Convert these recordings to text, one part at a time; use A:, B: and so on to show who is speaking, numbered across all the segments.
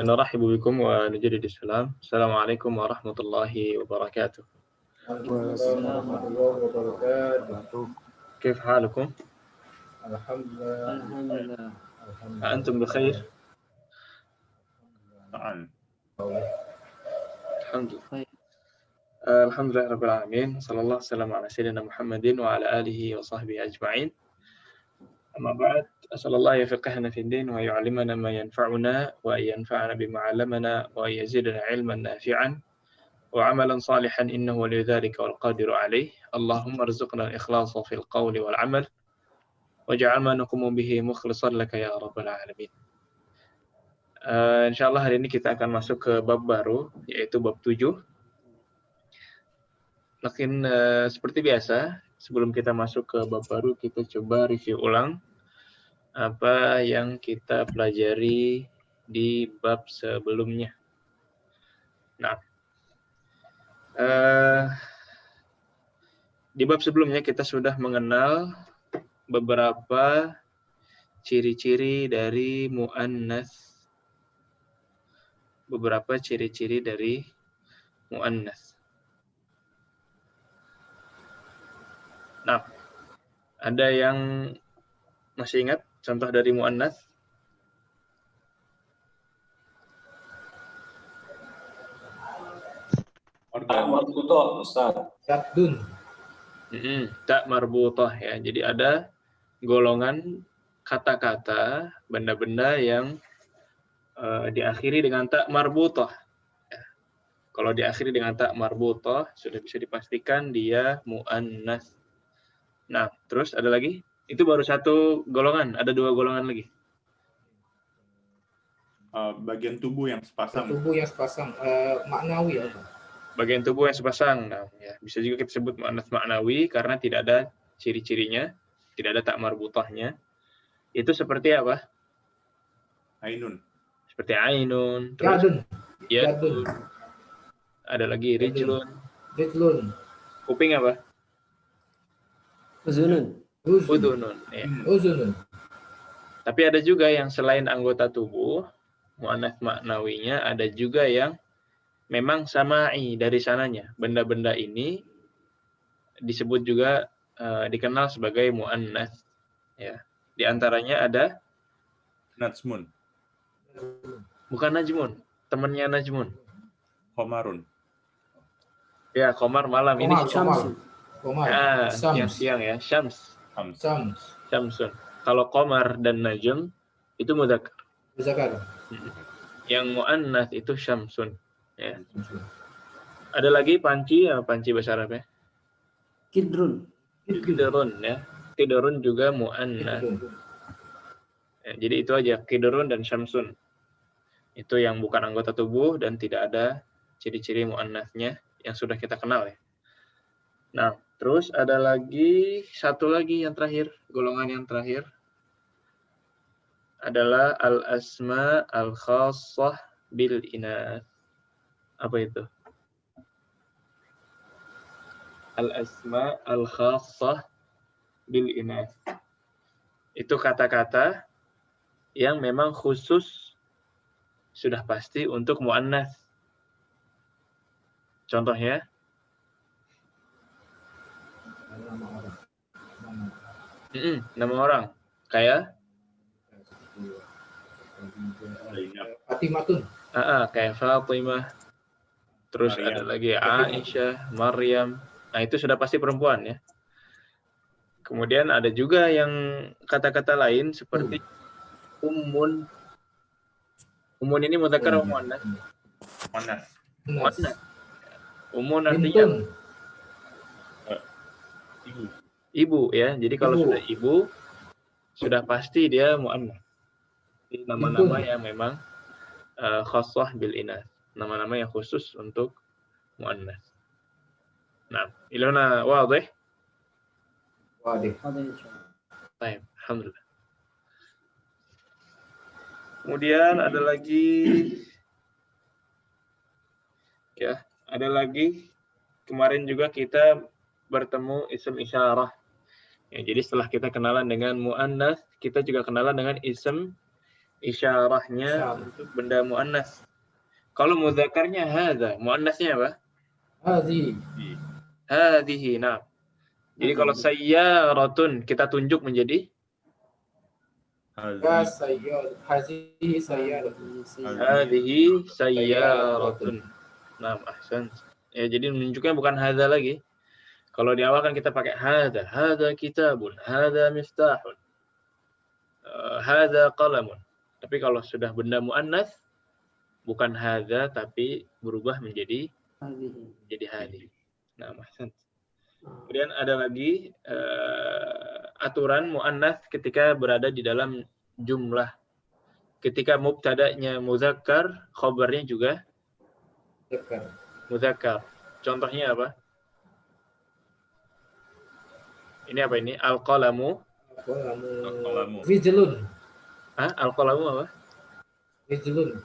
A: نرحب بكم ونجدد السلام. السلام عليكم ورحمة الله وبركاته.
B: السلام ورحمة الله وبركاته.
A: كيف حالكم؟
B: الحمد لله.
A: أنتم بخير؟
C: نعم.
A: الحمد لله. الحمد لله رب العالمين. صلى الله وسلم على سيدنا محمد وعلى آله وصحبه أجمعين. أما بعد، أسأل الله يفقهنا في الدين ويعلمنا ما ينفعنا وينفعنا بما علمنا ويزيدنا علما نافعا وعملا صالحا إنه ولي ذلك والقادر عليه. اللهم ارزقنا الإخلاص في القول والعمل واجعل ما نقوم به مخلصا لك يا رب العالمين. Insyaallah hari ini kita akan masuk ke bab baru, yaitu bab 7. Mungkin seperti biasa, sebelum kita masuk ke bab baru, kita coba review ulang apa yang kita pelajari di bab sebelumnya. Nah, di bab sebelumnya kita sudah mengenal beberapa ciri-ciri dari mu'annas. Beberapa ciri-ciri dari mu'annas. Nah, ada yang masih ingat contoh dari mu'annas?
C: Tak marbutah, Ustaz.
B: Sabdun.
A: Tak marbutah ya. Jadi ada golongan kata-kata, benda-benda yang diakhiri dengan tak marbutah. Ya. Kalau diakhiri dengan tak marbutah, sudah bisa dipastikan dia mu'annas. Nah, terus ada lagi? Itu baru satu golongan, ada dua golongan lagi.
C: Bagian tubuh yang sepasang.
B: Tubuh yang sepasang. Maknawi apa?
A: Bagian tubuh yang sepasang. Nah, ya, bisa juga kita sebut mu'annas maknawi karena tidak ada ciri-cirinya, tidak ada tak marbutahnya. Itu seperti apa?
C: Ainun.
A: Seperti ainun, terus
B: Yadun.
A: Ada lagi rijlun.
B: Rijlun.
A: Kuping apa?
D: Uzunun.
A: Udunun. Ya.
B: Uzunun.
A: Tapi ada juga yang selain anggota tubuh, mu'annas maknawinya ada juga yang memang sama'i dari sananya. Benda-benda ini disebut juga dikenal sebagai mu'annas. Ya. Di antaranya ada
C: Najmun.
A: bukan najmun, temannya najmun.
C: Komarun.
A: Ya, komar malam ini.
B: Komar.
A: Siang-siang ya, syams. Syamsun. Kalau komar dan najm itu mudzakkar. Yang mu'annas itu syamsun. Ya. Ada lagi panci, panci bahasa Arabnya?
D: Kidrun.
A: Kidrun ya. Kidrun juga mu'annas. Ya, jadi itu aja, kidrun dan syamsun. Itu yang bukan anggota tubuh dan tidak ada ciri-ciri mu'annasnya yang sudah kita kenal ya. Nah, terus ada lagi satu lagi yang terakhir, golongan yang terakhir adalah al-asma al-khassah bil inath. Apa itu? Al-asma al-khassah bil inath. Itu kata-kata yang memang khusus sudah pasti untuk mu'annas. Contohnya nama orang. Kayak
B: Fatimatun.
A: Kayak Fatimah. Terus
C: Maryam.
A: ada lagi Aisyah, Maryam. Nah, itu sudah pasti perempuan ya. Kemudian ada juga yang kata-kata lain seperti ummun. Ummun ini mudzakkar atau muannas? Muannas. Ummun artinya ibu ya. Jadi kalau sudah ibu sudah pasti dia muannas. Nama-nama yang memang khassah bil inath. Nama-nama yang khusus untuk muannas. Nah, ilana wadih?
B: Wadih.
A: Baik, alhamdulillah. Kemudian ada lagi ya, ada lagi kemarin juga kita bertemu ism isyarah. Ya, jadi setelah kita kenalan dengan muannas, kita juga kenalan dengan ism Isyarahnya untuk benda muannas. Kalau mudzakarnya hadza, muannasnya apa?
B: Hadhi.
A: Hadhihi. Nah. Jadi kalau sayyaratun kita tunjuk menjadi
B: Ya
C: Hazi.
B: sayyar. Hazihi sayyar.
A: hadhihi sayyaratun. Nah, ahsan. Ya, jadi menunjuknya bukan hadza lagi. Kalau di awal kan kita pakai hadza kitabun, hadza miftahun, hadza qalamun. Tapi kalau sudah benda muannas bukan hadza tapi berubah menjadi hadhi. Nah, ahsan. Kemudian ada lagi aturan muannas ketika berada di dalam jumlah. Ketika mubtada'nya muzakkar, khabarnya juga
B: Dekar.
A: muzakkar. Contohnya apa? Ini apa ini? Al-qalamu.
C: Al-qalamu.
B: Rijlun.
A: Al-qalamu apa?
B: Rijlun.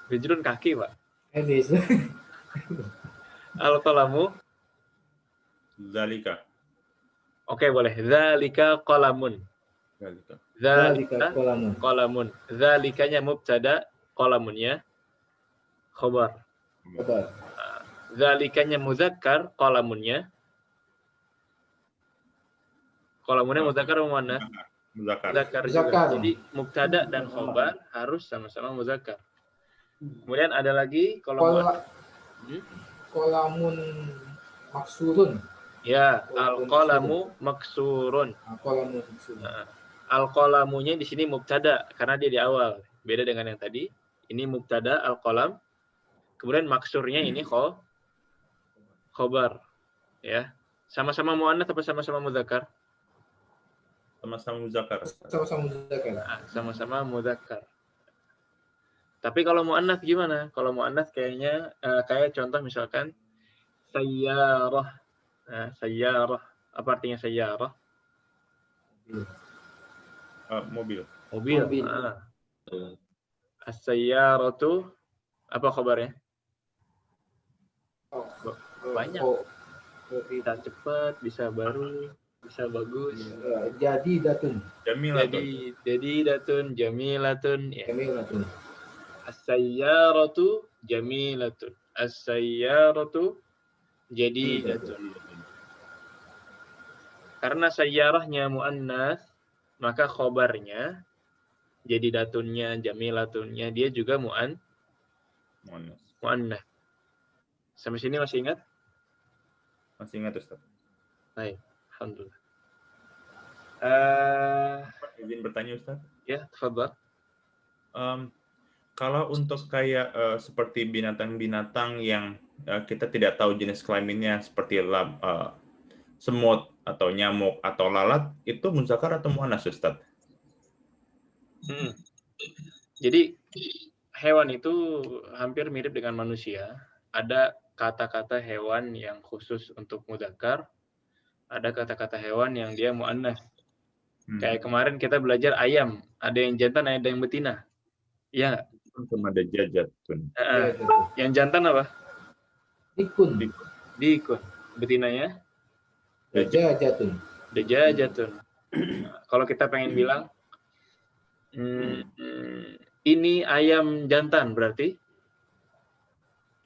A: Rijlun kaki, Pak.
B: Rijlun.
A: Al-qalamu.
C: Zalika.
A: Oke, boleh. Dzalika qalamun.
C: Zalika.
A: Dzalika
B: Kolamun.
A: qalamun. Dzalikanya mubtada, qalamunnya khabar.
B: Kabar.
A: Dzalikanya muzakkar, qalamunnya muzakkar atau muannas?
C: Muzakkar.
A: Muzakkar juga.
B: Muzakkar.
A: Jadi mubtada dan khabar harus sama-sama muzakkar. Kemudian ada lagi kalau
B: Kolamun maksurun.
A: ya, al-qalamu maksurun.
B: Kolamun maksurun.
A: Al-qalamunya di sini mubtada karena dia di awal. Beda dengan yang tadi. Ini mubtada al-qalam. Kemudian maksurnya ini khobar. Ya. Sama-sama muannas atau sama-sama muzakkar?
C: Sama-sama muzakkar.
B: Sama-sama muzakkar.
A: Sama-sama muzakkar. Tapi kalau muannas gimana? Kalau muannas kayaknya kayak contoh misalkan sayyarah. Nah, sayyarah. Apa artinya sayyarah?
C: Mobil.
A: Mobil. As-sayyaratu apa kabarnya? Banyak. Bisa cepat, bisa baru, bisa bagus.
B: Jadi datun.
C: Jamilatun.
A: Jadi datun, jamilatun. Ya.
B: Jamilatun.
A: As-sayyaratu jamilatun. As-sayyaratu jadi datun. Karena sayyarahnya muannas, maka khobarnya jadi datunnya, jamilatunnya dia juga muannas. Sampai sini masih ingat?
C: Masih ingat, Ustaz?
A: Baik, alhamdulillah.
C: Izin bertanya, Ustaz?
A: Ya, tafadhal.
C: Kalau untuk kayak seperti binatang-binatang yang kita tidak tahu jenis kelaminnya seperti semut atau nyamuk atau lalat, itu muzakkar atau muannas, Ustaz?
A: Jadi hewan itu hampir mirip dengan manusia. Ada kata-kata hewan yang khusus untuk muzakkar, ada kata-kata hewan yang dia muannas. Kayak kemarin kita belajar ayam, ada yang jantan, ada yang betina. Iya.
C: Sama ada jajatun.
A: Yang jantan apa?
B: Dikun.
A: Dikun. Betinanya?
B: Dajajatun.
A: Dajajatun. Kalau kita pengen bilang ini ayam jantan berarti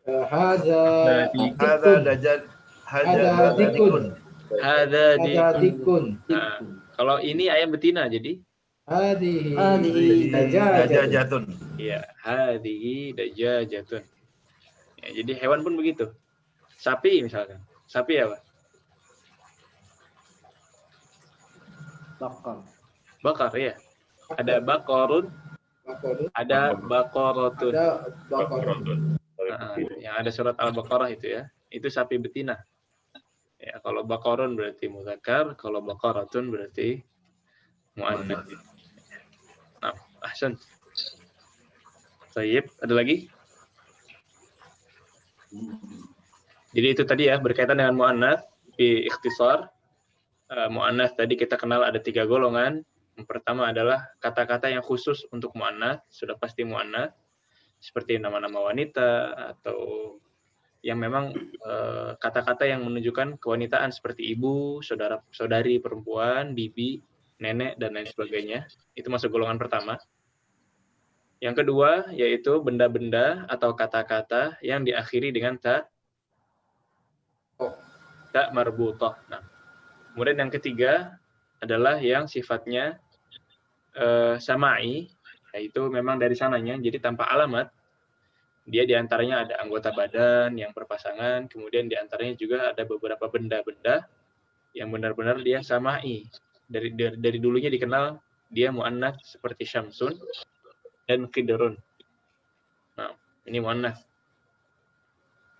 B: Hadza dikun.
A: Kalau ini ayam betina jadi
B: Hadhihi dajajatun.
A: Iya, hadhihi dajajatun. Ya, jadi hewan pun begitu. Sapi misalkan. Sapi apa? Bakar ya. Ada bakorun, ada bakorotun. Yang ada surat Al-Baqarah itu ya. Itu sapi betina. Ya, kalau bakorun berarti muzakkar, kalau bakorotun berarti muannas. Nah, ahsan. Baik, ada lagi? Jadi itu tadi ya berkaitan dengan muannas di ikhtisar. Muannas tadi kita kenal ada 3 golongan. Yang pertama adalah kata-kata yang khusus untuk muannas, sudah pasti muannas, seperti nama-nama wanita atau yang memang kata-kata yang menunjukkan kewanitaan seperti ibu, saudari perempuan, bibi. nenek, dan lain sebagainya. Itu masuk golongan pertama. Yang kedua, yaitu benda-benda atau kata-kata yang diakhiri dengan ta marbutah. Nah, kemudian yang ketiga adalah yang sifatnya sama'i, yaitu memang dari sananya, jadi tanpa alamat. Dia diantaranya ada anggota badan yang berpasangan, kemudian diantaranya juga ada beberapa benda-benda yang benar-benar dia sama'i. Dari dulunya dikenal dia muannats seperti syamsun dan qidrun. Nah, ini muannats.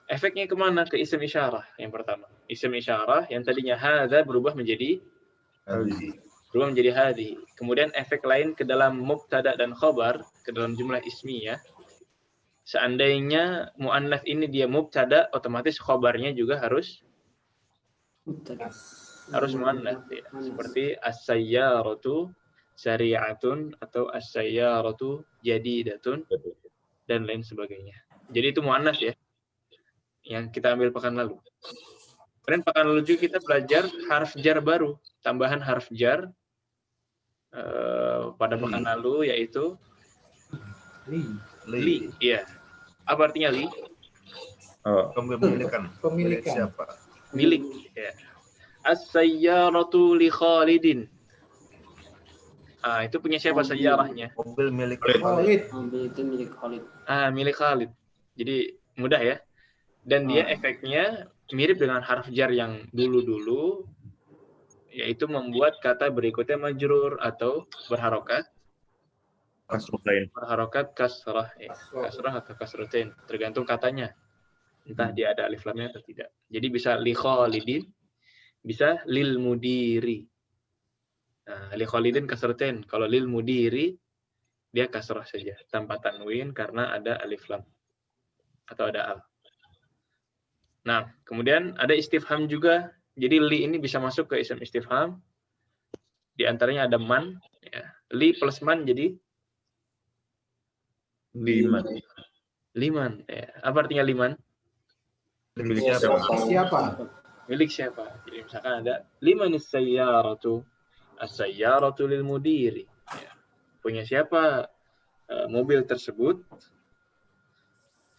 A: Efeknya kemana? Ke isim isyarah yang pertama. Isim isyarah yang tadinya hadza berubah menjadi hadhi. Kemudian efek lain ke dalam mubtada dan khabar, ke dalam jumlah ismiyah. Seandainya muannats ini dia mubtada, otomatis khabarnya juga harus muannats ya. Seperti as-sayyaratu sari'atun atau as-sayyaratu jadidatun dan lain sebagainya. Jadi itu muannats ya. Yang kita ambil pekan lalu. Kemudian pekan lalu juga kita belajar harf jar baru, tambahan harf jar pada pekan lalu, yaitu li. Iya. Apa artinya li?
B: Pemilikan.
E: Siapa?
A: Milik. Ya. As-sayyaratu li Khalidin. Itu punya siapa sayyarahnya?
E: Mobil milik
B: Khalid.
D: Mobil itu milik Khalid.
A: Milik Khalid. Jadi mudah ya. Dan dia efeknya mirip dengan harf jar yang dulu-dulu, yaitu membuat kata berikutnya majrur atau berharokat. Berharokat kasrah, kasrah atau kasratain, tergantung katanya. Entah dia ada alif lamnya atau tidak. Jadi bisa li Khalidin, bisa lil mudiri. Nah, li Khalidin kasratain. Kalau lil mudiri dia kasrah saja tanpa tanwin karena ada alif lam atau ada al. Nah, kemudian ada istifham juga. Jadi li ini bisa masuk ke isim istifham. Di antaranya ada man, ya. Li plus man jadi liman. Ya. Apa artinya liman?
E: milik siapa?
A: Milik siapa? Jadi misalkan ada liman as-sayyaratu. As-sayyaratu lil mudiri. Ya. Punya siapa mobil tersebut?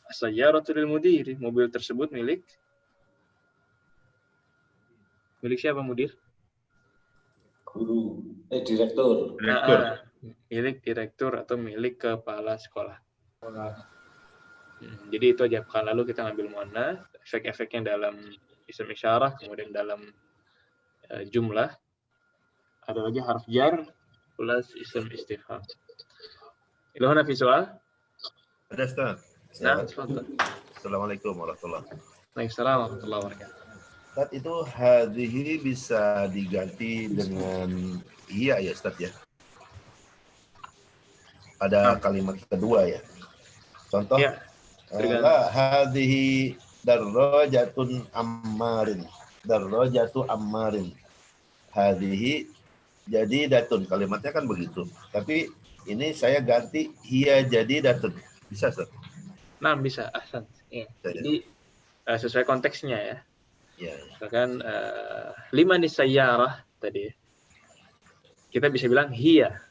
A: As-sayyaratu lil mudiri. Mobil tersebut milik siapa, mudir?
F: Guru, direktur.
A: Milik direktur atau milik kepala sekolah. Jadi itu aja. Pekan lalu kita ngambil muannats, efek-efeknya dalam isim isyarah, kemudian dalam jumlah. Ada lagi harf jar plus isim istifham. Ilahuna fi soal?
E: Ada Ustaz.
A: Nah, tafadhal.
E: Assalamualaikum warahmatullahi wabarakatuh.
A: Waalaikumsalam warahmatullahi wabarakatuh.
E: Ustaz, itu hadhihi bisa diganti dengan iya ya Ustaz ya. Pada kalimat kedua ya. Contoh,
A: Ya,
E: hadhihi darajatun ammarin. Darajatu ammarin. Hadhihi jadi datun. Kalimatnya kan begitu. Tapi ini saya ganti hiya jadi datun. Bisa Ustaz?
A: Nah, bisa. Ahsan. Ya. Jadi sesuai konteksnya ya.
E: Ya.
A: Misalkan liman sayyarah tadi. Kita bisa bilang hiya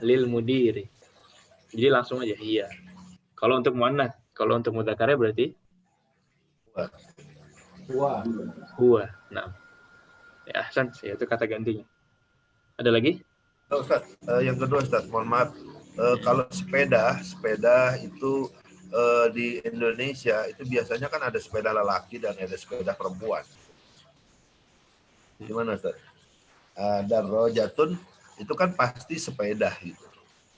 A: lil mudiri. Jadi langsung aja hiya. Kalau untuk muannats, kalau untuk mudzakarnya berarti huwa. Nah. Ya, ahsan, itu kata gantinya. Ada lagi?
E: Ustaz, yang kedua Ustaz, mohon maaf. Kalau sepeda itu di Indonesia itu biasanya kan ada sepeda lelaki dan ada sepeda perempuan. Gimana Ustaz? Darajatun itu kan pasti sepeda gitu.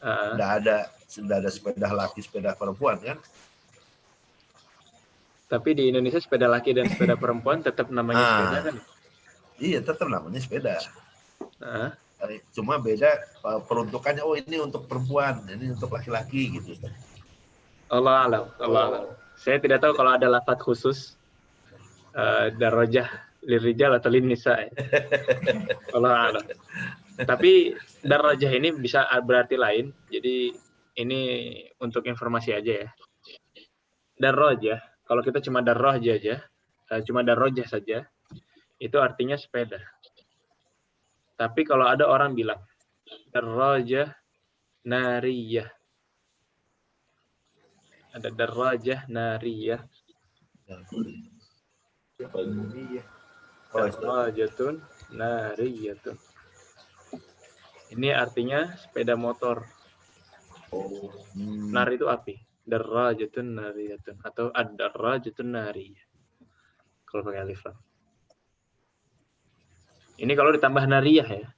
E: Nggak ada sepeda laki, sepeda perempuan kan?
A: Tapi di Indonesia sepeda laki dan sepeda perempuan tetap namanya sepeda kan?
E: Iya, tetap namanya sepeda. Cuma beda peruntukannya. Oh, ini untuk perempuan, ini untuk laki-laki gitu. Allah alam.
A: Saya tidak tahu kalau ada lafaz khusus darajah lirijal atau linnisa. Allah alam. Tapi darajah ini bisa berarti lain. Jadi ini untuk informasi aja ya. Darajah, kalau kita cuma darajah aja, cuma darajah saja, itu artinya sepeda. Tapi kalau ada orang bilang darajah nariyah. Ada darajah nariyah. Darajatun nariyatun. Ini artinya sepeda motor. Nar itu api. Darajatun nariyatun atau ad-darajatun nariyah. Kalau pakai alif lam. Ini kalau ditambah nariyah ya.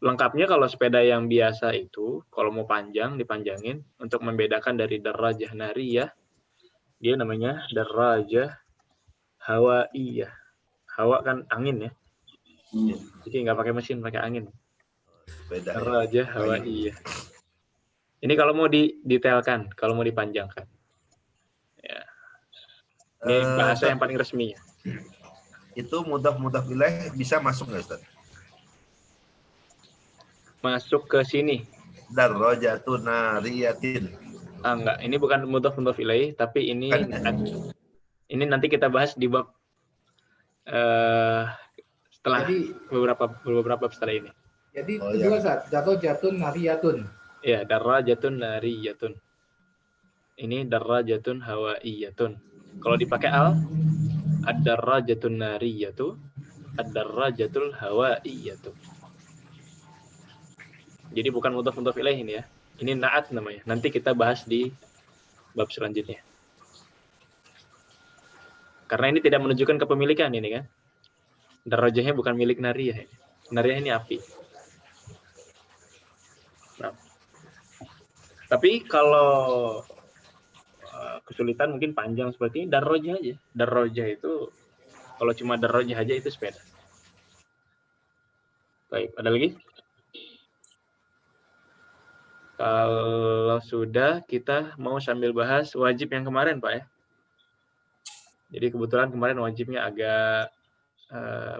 A: Lengkapnya kalau sepeda yang biasa itu, kalau mau panjang, dipanjangin. Untuk membedakan dari darajah nariyah, dia namanya darajah hawaiyah. Hawa kan angin ya. Jadi nggak pakai mesin, pakai angin. Darajah hawaiyah. Ini kalau mau didetailkan, kalau mau dipanjangkan. Ya. Ini bahasa yang paling resmi.
E: Itu mudhaf ilaih bisa masuk nggak Ustaz?
A: Masuk ke sini.
E: Darajatun nariyatin.
A: Enggak, ini bukan mudhaf ilaih, tapi ini ini nanti kita bahas di bab setelah beberapa setelah ini.
B: Jadi kedua Ustaz, darajatun nariyatun.
A: Ya, darajatun nariyatun. Ini darajatun hawaiyatun. Kalau dipakai al, ad-darajatun nariyatu, ad-darajatul hawaiyatu. Jadi bukan mudhaf ilaih ini ya. Ini na'at namanya. Nanti kita bahas di bab selanjutnya. Karena ini tidak menunjukkan kepemilikan ini kan. Darajahnya bukan milik nariyah. Nariyah ini api. Nah. Tapi kalau kesulitan mungkin panjang seperti ini, darajah aja. Darajah itu kalau cuma darajah aja itu sepeda. Baik, ada lagi? Kalau sudah, kita mau sambil bahas wajib yang kemarin, Pak ya. Jadi kebetulan kemarin wajibnya agak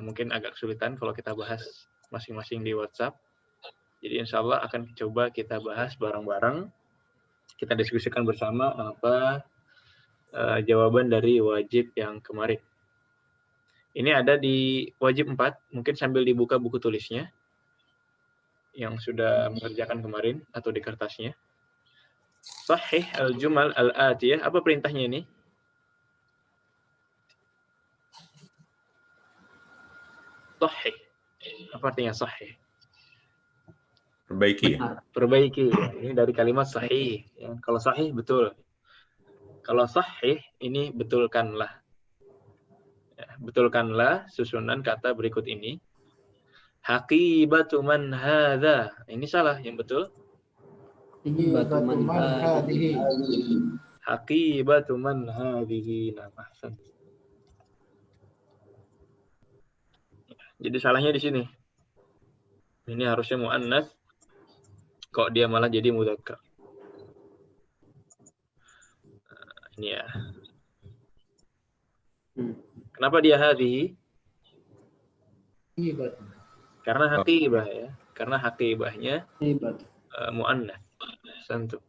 A: mungkin agak kesulitan kalau kita bahas masing-masing di WhatsApp. Jadi insya Allah akan coba kita bahas bareng-bareng. Kita diskusikan bersama apa jawaban dari wajib yang kemarin. Ini ada di wajib 4, mungkin sambil dibuka buku tulisnya yang sudah mengerjakan kemarin atau di kertasnya. Sahih al-jumal al-atiyah. Apa perintahnya ini? Sahih. Apa artinya sahih?
C: Perbaiki.
A: Perbaiki. Ini dari kalimat sahih. Ya, kalau sahih betul. Kalau sahih ini betulkanlah. Ya, betulkanlah susunan kata berikut ini. Haqibatu man hadza. Ini salah, yang betul.
D: Haqibatu man hadhihi.
A: Haqibatu man hadhihi. Nah, ahsan. Jadi salahnya di sini. Ini harusnya muannats. Kok dia malah jadi mudzakkar. Ini ya. Kenapa dia hadhihi? Karena haqibah ya. Karena haqibahnya muannats. Santu.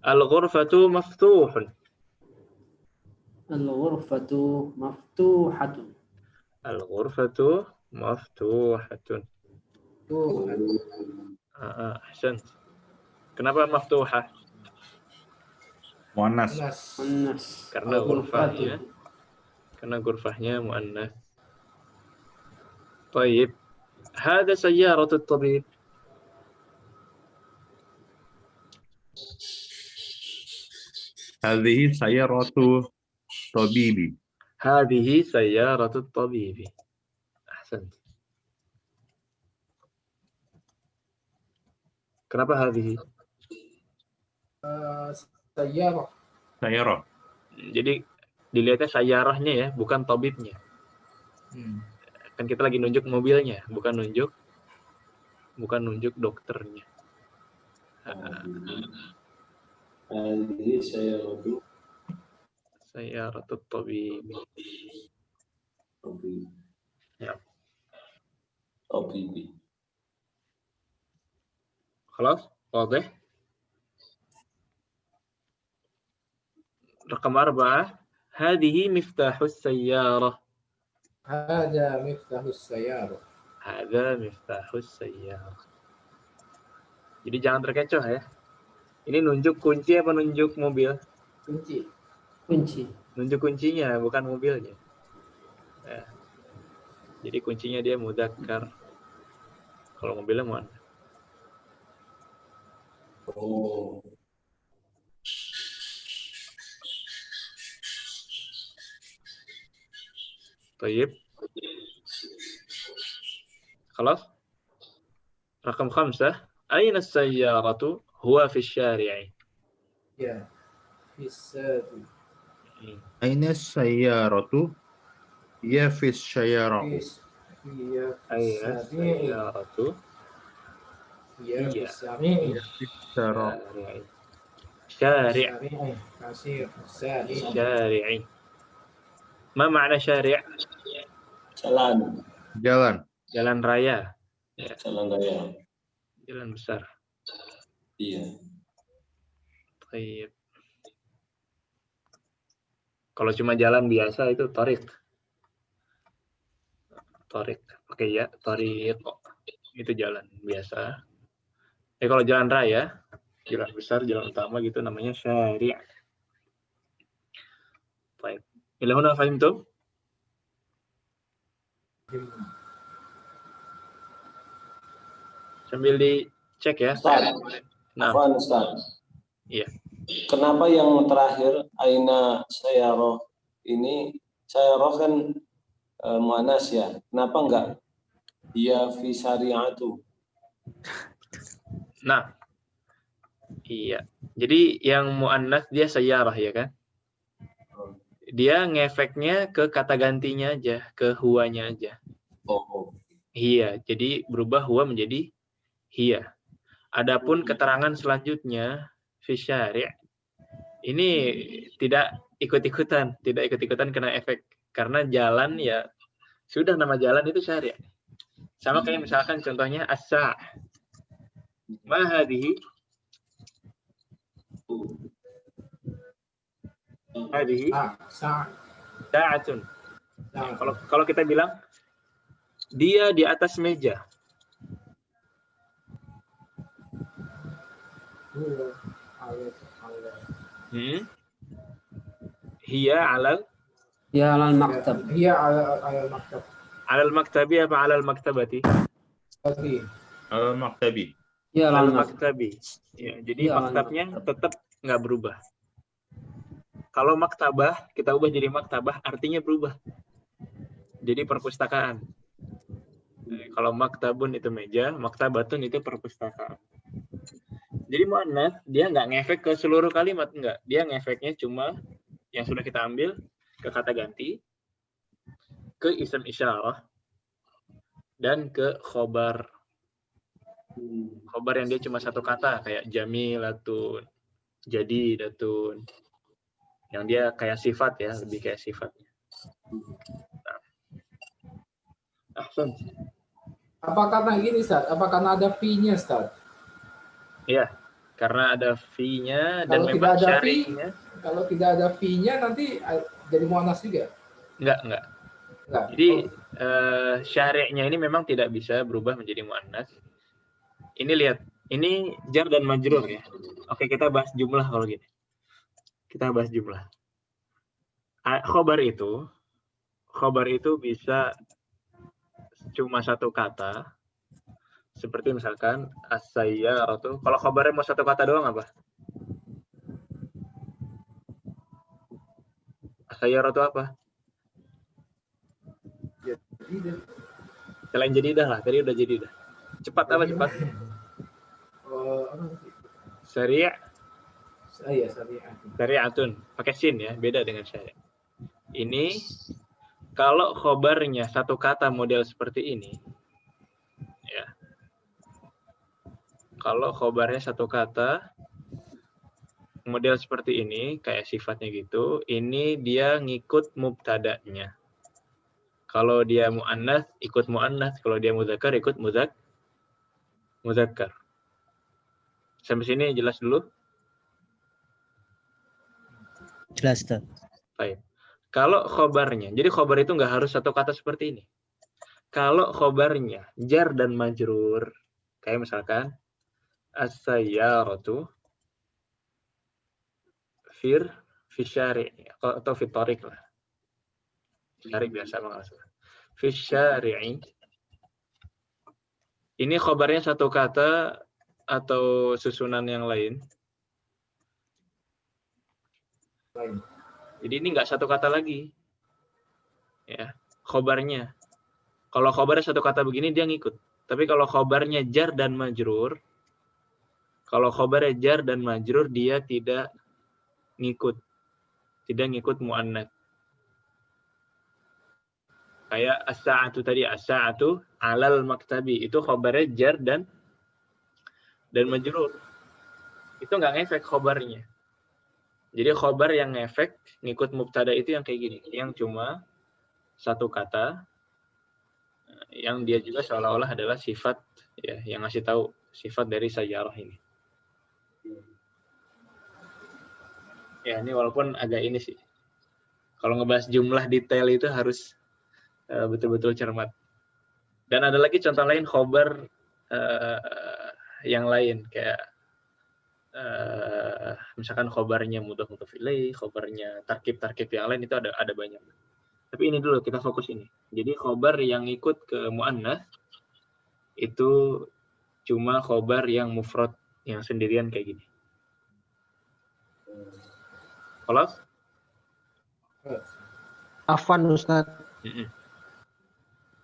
A: Al-ghurfatu maftuhun.
D: Al-ghurfatu maftuhatun.
A: Al-ghurfatu maftuhatun. Ahsan. Kenapa maftuhah?
C: Muannas.
A: Karena ghurfahnya. Karena ghurfahnya muannats. طيب هذا سيارة الطبيب.
C: Hadhihi sayyaratu tabibi.
A: هذه سيارة الطبيب. أحسنت. Kenapa hadhihi?
E: Sayyarah.
A: Jadi dilihatnya sayyarahnya ya, bukan tabibnya. Kan kita lagi nunjuk mobilnya, bukan nunjuk dokternya.
F: Hadhihi
A: Sayyaratu tabib. Ya.
F: tabibi.
A: خلاص واضح. رقم 4 هذه مفتاح السيارة.
B: هذا مفتاح السيارة.
A: Hadza miftahus sayyarah. Jadi jangan terkecoh ya. Ini nunjuk kunci apa nunjuk mobil?
B: Kunci.
D: Kunci.
A: Nunjuk kuncinya, bukan mobilnya. Ya. Jadi kuncinya dia mudzakkar. Kalau mobilnya muannas.
F: Oh.
A: طيب. خلاص. رقم 5. أين السيارة؟ هو في الشارع.
B: Ya. Bisa.
C: Aina sayyaratu? Ya fis syayara.
B: Iya.
A: أين
B: Bisa.
A: السيارة؟
B: Iya.
A: Iya.
B: Bisa.
A: شارع.
B: Kasir. Sari.
A: شارع. ما معنى شارع؟
F: Jalan.
C: Jalan.
A: Jalan raya. Ya,
F: Jalan raya.
A: jalan besar.
F: Iya.
A: Baik. Kalau cuma jalan biasa itu tarik. Tarik. Oke ya, tarik. Itu jalan biasa. Kalau jalan raya, jalan besar, jalan utama gitu namanya syari'. Baik. Ila huna fahimtum? Sambil dicek ya.
F: Ustaz.
A: Nah,
F: Afwan, Ustaz.
A: iya.
F: Kenapa yang terakhir aina sayyarah ini sayyarah kan muannas ya. Kenapa enggak dia fi syari'atu?
A: Nah, iya. Jadi yang muannas dia sayyarah ya kan? Dia ngefeknya ke kata gantinya aja, ke huwanya aja.
F: Oh.
A: Hiya. Jadi berubah huwa menjadi hiya. Adapun keterangan selanjutnya fi syari' ini tidak ikut-ikutan kena efek karena jalan ya sudah nama jalan itu syari'. Sama kayak misalkan contohnya as-sa'. Ma hadhihi? Hadhihi sa'atun. Kalau kita bilang dia di atas meja. Hiya alal
D: Ya alal maktab.
B: Iya alal maktab.
A: alal maktabi apa alal maktabati?
C: Maktabi.
D: Ya
A: Alal
D: alal maktab.
A: maktabi. Ya, jadi
D: Iya, alal
A: maktabnya
D: maktab.
A: tetap nggak berubah. Kalau maktabah kita ubah jadi maktabah artinya berubah. Jadi perpustakaan. Kalau maktabun itu meja, maktabatun itu perpustakaan. Jadi muannas dia nggak ngefek ke seluruh kalimat, enggak. Dia ngefeknya cuma yang sudah kita ambil ke kata ganti, ke ism isyarah, dan ke khobar. Khobar yang dia cuma satu kata kayak jamilatun, jadidatun. Yang dia kayak sifat ya, lebih kayak sifatnya. Nah. Ahsan.
B: Apa karena gini, Ustaz? Apa karena ada fee-nya, Ustaz?
A: Iya, karena ada fee-nya dan
B: Kalau
A: memang
B: tidak ada
A: syari'nya.
B: Kalau tidak ada fee-nya nanti jadi muannas juga?
A: Enggak.
B: Enggak.
A: Jadi syari'nya ini memang tidak bisa berubah menjadi muannas. Ini lihat, ini jar dan majrur ya. Oke, kita bahas jumlah kalau gini. Kita bahas jumlah. Khobar itu bisa cuma satu kata. Seperti misalkan as-sayyaratu. Kalau khobarnya mau satu kata doang apa? As-sayyaratu apa? Selain jadidah lah, tadi udah jadidah. Cepat apa cepat? Syari'.
B: Saya syariat.
A: Syari'atun. Pakai sin ya, beda dengan syari'. Ini kalau khobarnya satu kata model seperti ini, ya. Kalau khobarnya satu kata model seperti ini, kayak sifatnya gitu, ini dia ngikut mubtada'nya. Kalau dia mu'annas, ikut mu'annas. Kalau dia muzakkar, ikut muzakkar. Sampai sini jelas dulu?
G: Jelas, Ustaz.
A: Baik. Kalau khobarnya, jadi khobar itu nggak harus satu kata seperti ini. Kalau khobarnya jar dan majrur, kayak misalkan as-sayyaratu fi syari' atau fi tariq lah. Syari' biasa maksud. Fi syari'i. Ini khobarnya satu kata atau susunan yang lain? Jadi ini nggak satu kata lagi. Ya, khobarnya. Kalau khobarnya satu kata begini dia ngikut. Tapi kalau khobarnya jar dan majrur, kalau khobarnya jar dan majrur dia tidak ngikut. Tidak ngikut muannats. Kayak as-sa'atu tadi, as-sa'atu 'alal maktabi, itu khobarnya jar dan majrur. Itu nggak ngefek khobarnya. Jadi khobar yang ngefek ngikut mubtada itu yang kayak gini, yang cuma satu kata, yang dia juga seolah-olah adalah sifat, ya, yang ngasih tahu sifat dari sayyarah ini. Ya, ini walaupun agak ini sih. Kalau ngebahas jumlah detail itu harus betul-betul cermat. Dan ada lagi contoh lain khobar yang lain, kayak misalkan khobarnya mudhaf ilaih, khobarnya tarkib yang lain itu ada banyak. Tapi ini dulu kita fokus ini. Jadi khobar yang ikut ke muannats itu cuma khobar yang mufrad, yang sendirian kayak gini. Kelas?
G: Afwan Ustaz.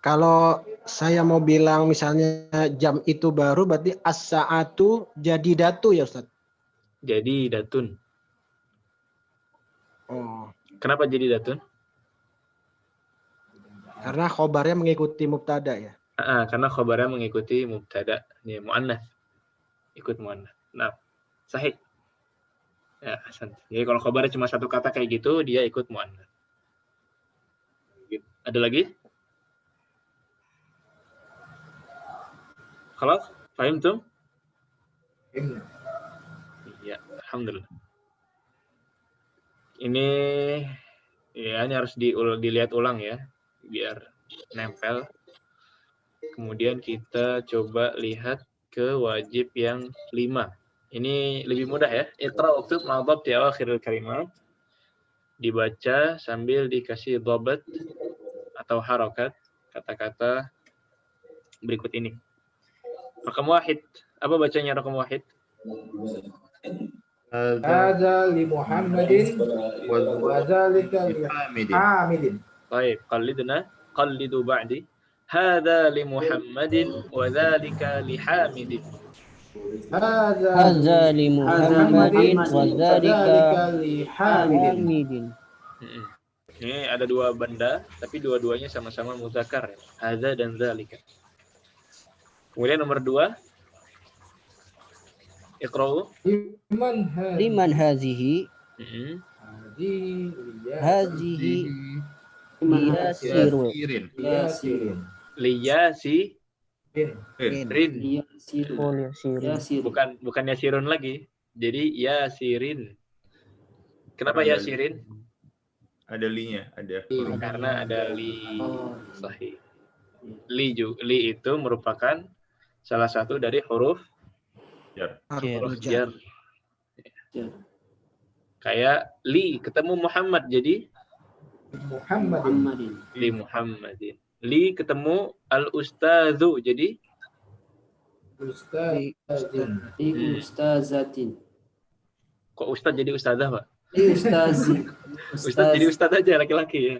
G: Kalau saya mau bilang misalnya jam itu baru, berarti as-sa'atu jadi datu ya Ustaz?
A: Jadi datun.
G: Oh.
A: Kenapa jadi datun?
G: Karena khobarnya mengikuti mubtada ya?
A: Karena khobarnya mengikuti mubtada, ya, muannats. Ikut muannats. Nah, sahih. Ya, Hasan. Jadi kalau khobarnya cuma satu kata kayak gitu, dia ikut muannats. Ada lagi? Khalas? Fahim tuh? Iya, alhamdulillah. Ini harus dilihat ulang ya, biar nempel. Kemudian kita coba lihat ke wajib yang 5. Ini lebih mudah ya. Iqra uktub ma dhabt di akhiril kalimat. Dibaca sambil dikasih dhabt atau harakat kata-kata berikut ini. Rakam 1. Apa bacanya rakam 1?
B: Hadza li Muhammadin wa dzalika li Hamidin.
A: Baik, qallidu ba'di. Hadza li Muhammadin wa dzalika li Hamidin.
D: Hadza li Muhammadin wa dzalika li Hamidin.
A: Ini ada dua benda, tapi dua-duanya sama-sama muzakkar. Hadza dan dzalika. Kemudian nomor 2. Iqra'u.
D: Liman hazihi. Hazihi liyasirin.
A: Bukan yasirun lagi. Jadi yasirin. Kenapa yasirin?
C: Ada li-nya, ada.
A: Karena ada li. Sahih. Li itu merupakan salah satu dari huruf jar. Kayak li ketemu Muhammad jadi
B: Muhammadin.
A: Li Muhammadin. Li ketemu al-ustadzu jadi
D: Ustazatin.
A: Kok ustaz jadi ustazah, Pak?
D: Ustazi.
A: Ustaz jadi ustaz aja laki-laki ya.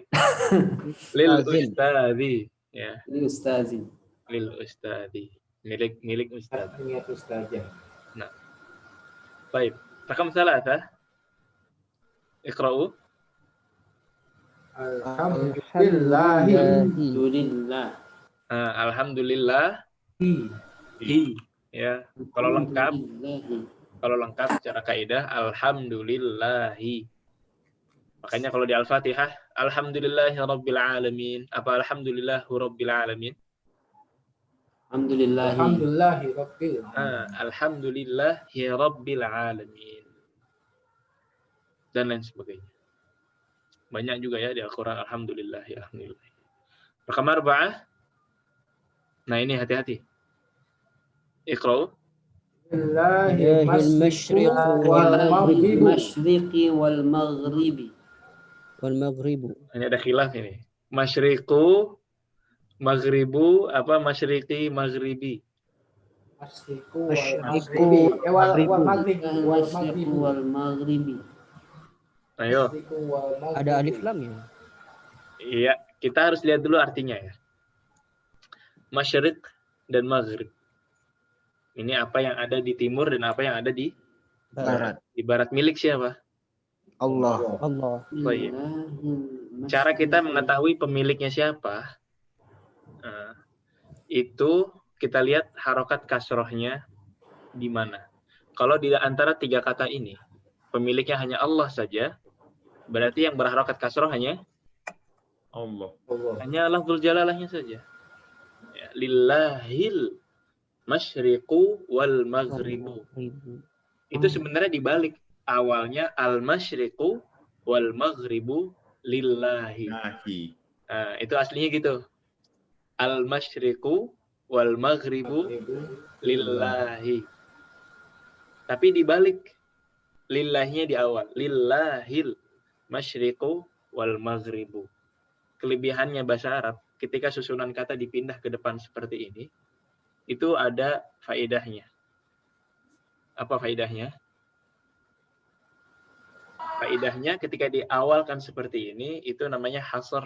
A: Lil ustadzi ya. Lil ustadzi. Milik ustaz.
B: Niat ustazah.
A: Nah. Baik. Rakam 3. Iqra'u.
B: Alhamdulillah.
A: Alhamdulillah. Ya. Kalau lengkap secara kaidah alhamdulillahi. Makanya kalau di Al-Fatihah alhamdulillahirabbil alamin. Apa alhamdulillahu rabbil alamin?
B: Alhamdulillahi rabbil alamin.
A: Alhamdulillahi rabbil alamin. Dan lain sebagainya. Banyak juga ya di Al-Quran alhamdulillah. Rakam 4. Nah, ini hati-hati. Iqra'u.
B: Illahil masyriqu wal maghribu.
D: Masyriqi wal maghribi. Wal maghribu.
A: Ini ada khilaf ini. Masyriqu, maghribu, apa masyriqi, maghribi?
B: Masyriqu
G: Masyriqu
B: wal
G: maghribu.
B: maghribu. Wal
D: Masyriqi
B: maghribu.
D: wal maghribi.
A: Ayo.
B: Masyriqu wal maghribu.
D: Ada alif lam ya?
A: Iya, kita harus lihat dulu artinya ya. Masyriq dan maghrib. Ini apa yang ada di timur dan apa yang ada di
G: Barat.
A: Di barat milik siapa?
G: Allah.
D: Allah.
A: Baik. Cara kita mengetahui pemiliknya siapa, itu kita lihat harokat kasrohnya di mana. Kalau di antara tiga kata ini, pemiliknya hanya Allah saja, berarti yang berharokat kasroh hanya
C: Allah.
A: hanya lafzul jalalahnya saja. Ya, lillahil masyriqu wal maghribu. Itu sebenarnya dibalik. Awalnya al-masyriqu wal maghribu lillahi.
C: Nahi.
A: Nah, itu aslinya gitu. Al-masyriqu wal maghribu lillahi. Tapi dibalik. Lillahinya di awal. Lillahil masyriqu wal maghribu. Kelebihannya bahasa Arab, ketika susunan kata dipindah ke depan seperti ini, itu ada faedahnya. Apa faedahnya? Faedahnya ketika diawalkan seperti ini, itu namanya hasr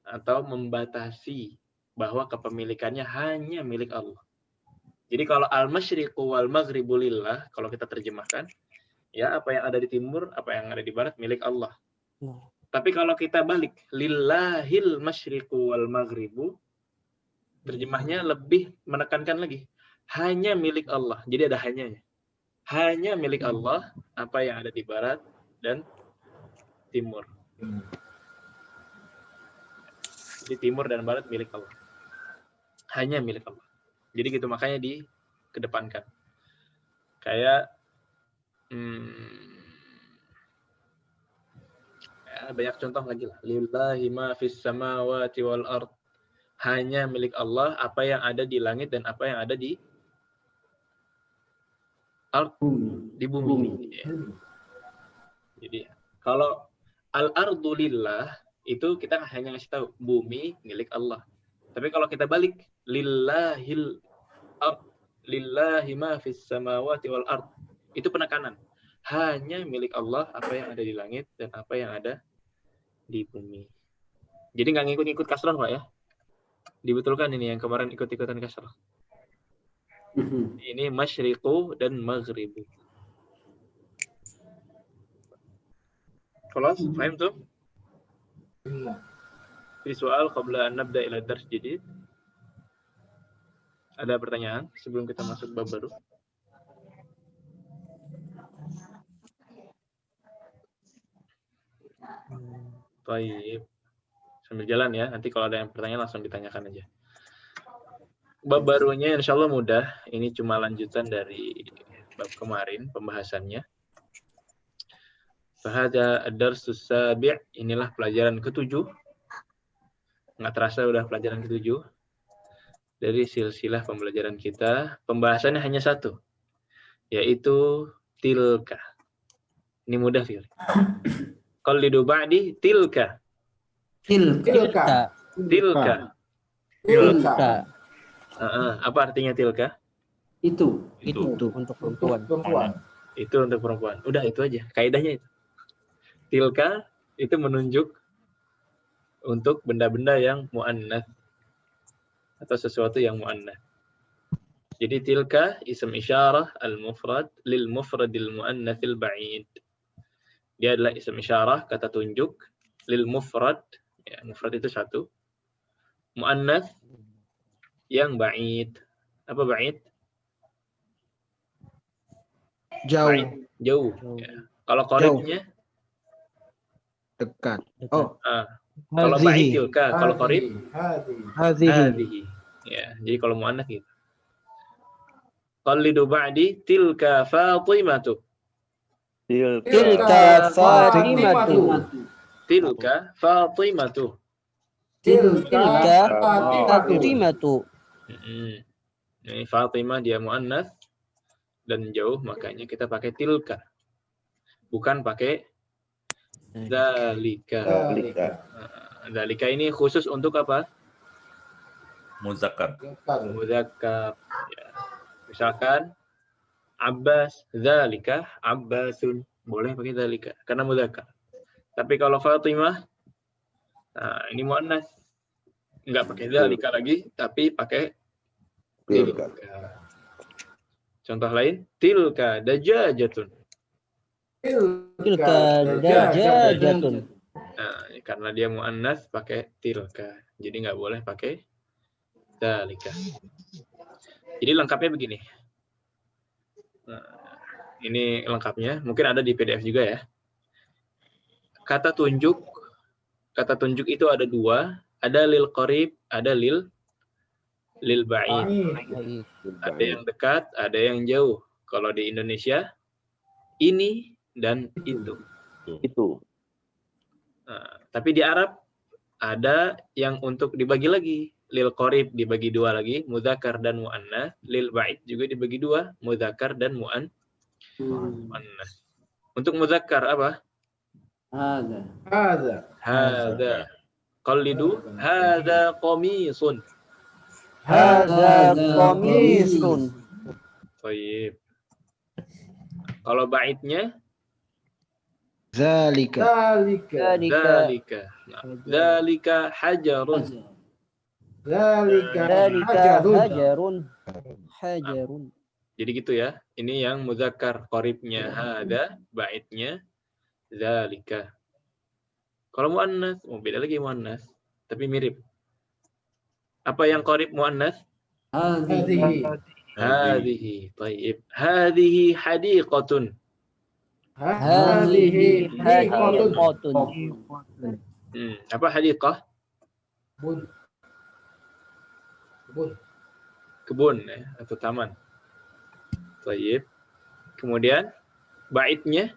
A: atau membatasi bahwa kepemilikannya hanya milik Allah. Jadi kalau al-masyriqu wal maghribu lillah, kalau kita terjemahkan, ya apa yang ada di timur, apa yang ada di barat milik Allah. Tapi kalau kita balik, lillahil masyriqu wal maghribu, terjemahnya lebih menekankan lagi. Hanya milik Allah. Jadi ada hanyanya. Hanya milik Allah apa yang ada di barat dan timur. Jadi timur dan barat milik Allah. Hanya milik Allah. Jadi gitu, makanya dikedepankan. Kayak ya, banyak contoh lagi lah. Lillahi ma fis samawati wal ard. Hanya milik Allah apa yang ada di langit dan apa yang ada di di bumi. Ya. Jadi kalau al-ardu lillah itu kita hanya ngasih tahu bumi milik Allah. Tapi kalau kita balik lillahil ard, lillahi ma fis samawati wal ard, itu penekanan. Hanya milik Allah apa yang ada di langit dan apa yang ada di bumi. Jadi nggak ngikut-ngikut kasrah, Pak ya. Dibetulkan ini yang kemarin ikut-ikutan kasrah. Ini masyriqu dan maghribu. Kelas, paham tuh? Fi soal qabla an nabda ila dars jadid. Ada pertanyaan sebelum kita masuk bab baru? Baik. Sambil jalan ya, nanti kalau ada yang pertanyaan langsung ditanyakan aja. Bab barunya insya Allah mudah. Ini cuma lanjutan dari bab kemarin pembahasannya. Fahada ad-darsus sabi', inilah pelajaran ke-7. Nggak terasa udah pelajaran ke-7 dari silsilah pembelajaran kita. Pembahasannya hanya satu, yaitu tilka. Ini mudah, Fir. Qallidu ba'di tilka.
B: Tilka.
A: Apa artinya tilka?
D: Itu untuk perempuan.
A: Itu untuk perempuan. Udah itu aja. Kaidahnya itu. Tilka itu menunjuk untuk benda-benda yang mu'annats atau sesuatu yang mu'annats. Jadi tilka ism isyarah al-mufrad lil mufradil mu'annatsil ba'id. Dia adalah ism isyarah, kata tunjuk, lil mufrad, ya, mufrad itu satu, mu'annats yang ba'id. Apa ba'id?
G: Jauh.
A: Jauh. Ya. Kalau qaribnya
G: Dekat. Oh.
A: Kalau ba'id tilka, kalau qarib
G: Hadhihi.
A: hadhihi. Ya, jadi kalau mu'annats gitu. Qallidu ba'di tilka Fatimatu.
D: Tilka Fatimatu.
A: Tilka Fatimatu.
D: Tilka Fatimatu.
A: Ini Fatimah dia muannas dan jauh, makanya kita pakai tilka. Bukan pakai dzalika.
E: Dzalika.
A: Dzalika ini khusus untuk apa?
C: Muzakkar.
A: Mudzakkar. Ya. Misalkan Abbas, dzalika, Abbasun. Boleh pakai dzalika karena mudzakkar. Tapi kalau Fatimah, nah ini muannas. Enggak pakai dzalika lagi, tapi pakai tilka. Contoh lain, tilka dajajatun.
D: Tilka dajajatun.
A: Nah, karena dia muannas pakai tilka. Jadi nggak boleh pakai dzalika. Jadi lengkapnya begini. Nah, ini lengkapnya. Mungkin ada di PDF juga ya. Kata tunjuk itu ada dua. Ada lil qarib, ada lil ba'id. Ada yang dekat, ada yang jauh. Kalau di Indonesia, ini dan itu. Nah, tapi di Arab ada yang untuk dibagi lagi. Lil qarib dibagi dua lagi, mudzakkar dan muannas. Lil ba'id juga dibagi dua, mudzakkar dan muannas. Untuk mudzakkar apa? Hadza. Qallidu hadza qamisun.
D: Hadza qamisun.
A: Baik. Kalau ba'idnya
G: Zalika.
A: Dzalika hajarun.
D: Dzalika hajarun.
A: Jadi gitu ya. Ini yang mudzakkar qaribnya hadza, ba'idnya dzalika. Kalau muannas, beda lagi muannas, tapi mirip. Apa yang qarib muannas? Hadhihi. Baik. Hadhihi hadiqatun.
D: Hadhihi hadiqatun.
A: Apa hadiqah? Kebun ya, atau taman. Baik. Kemudian baitnya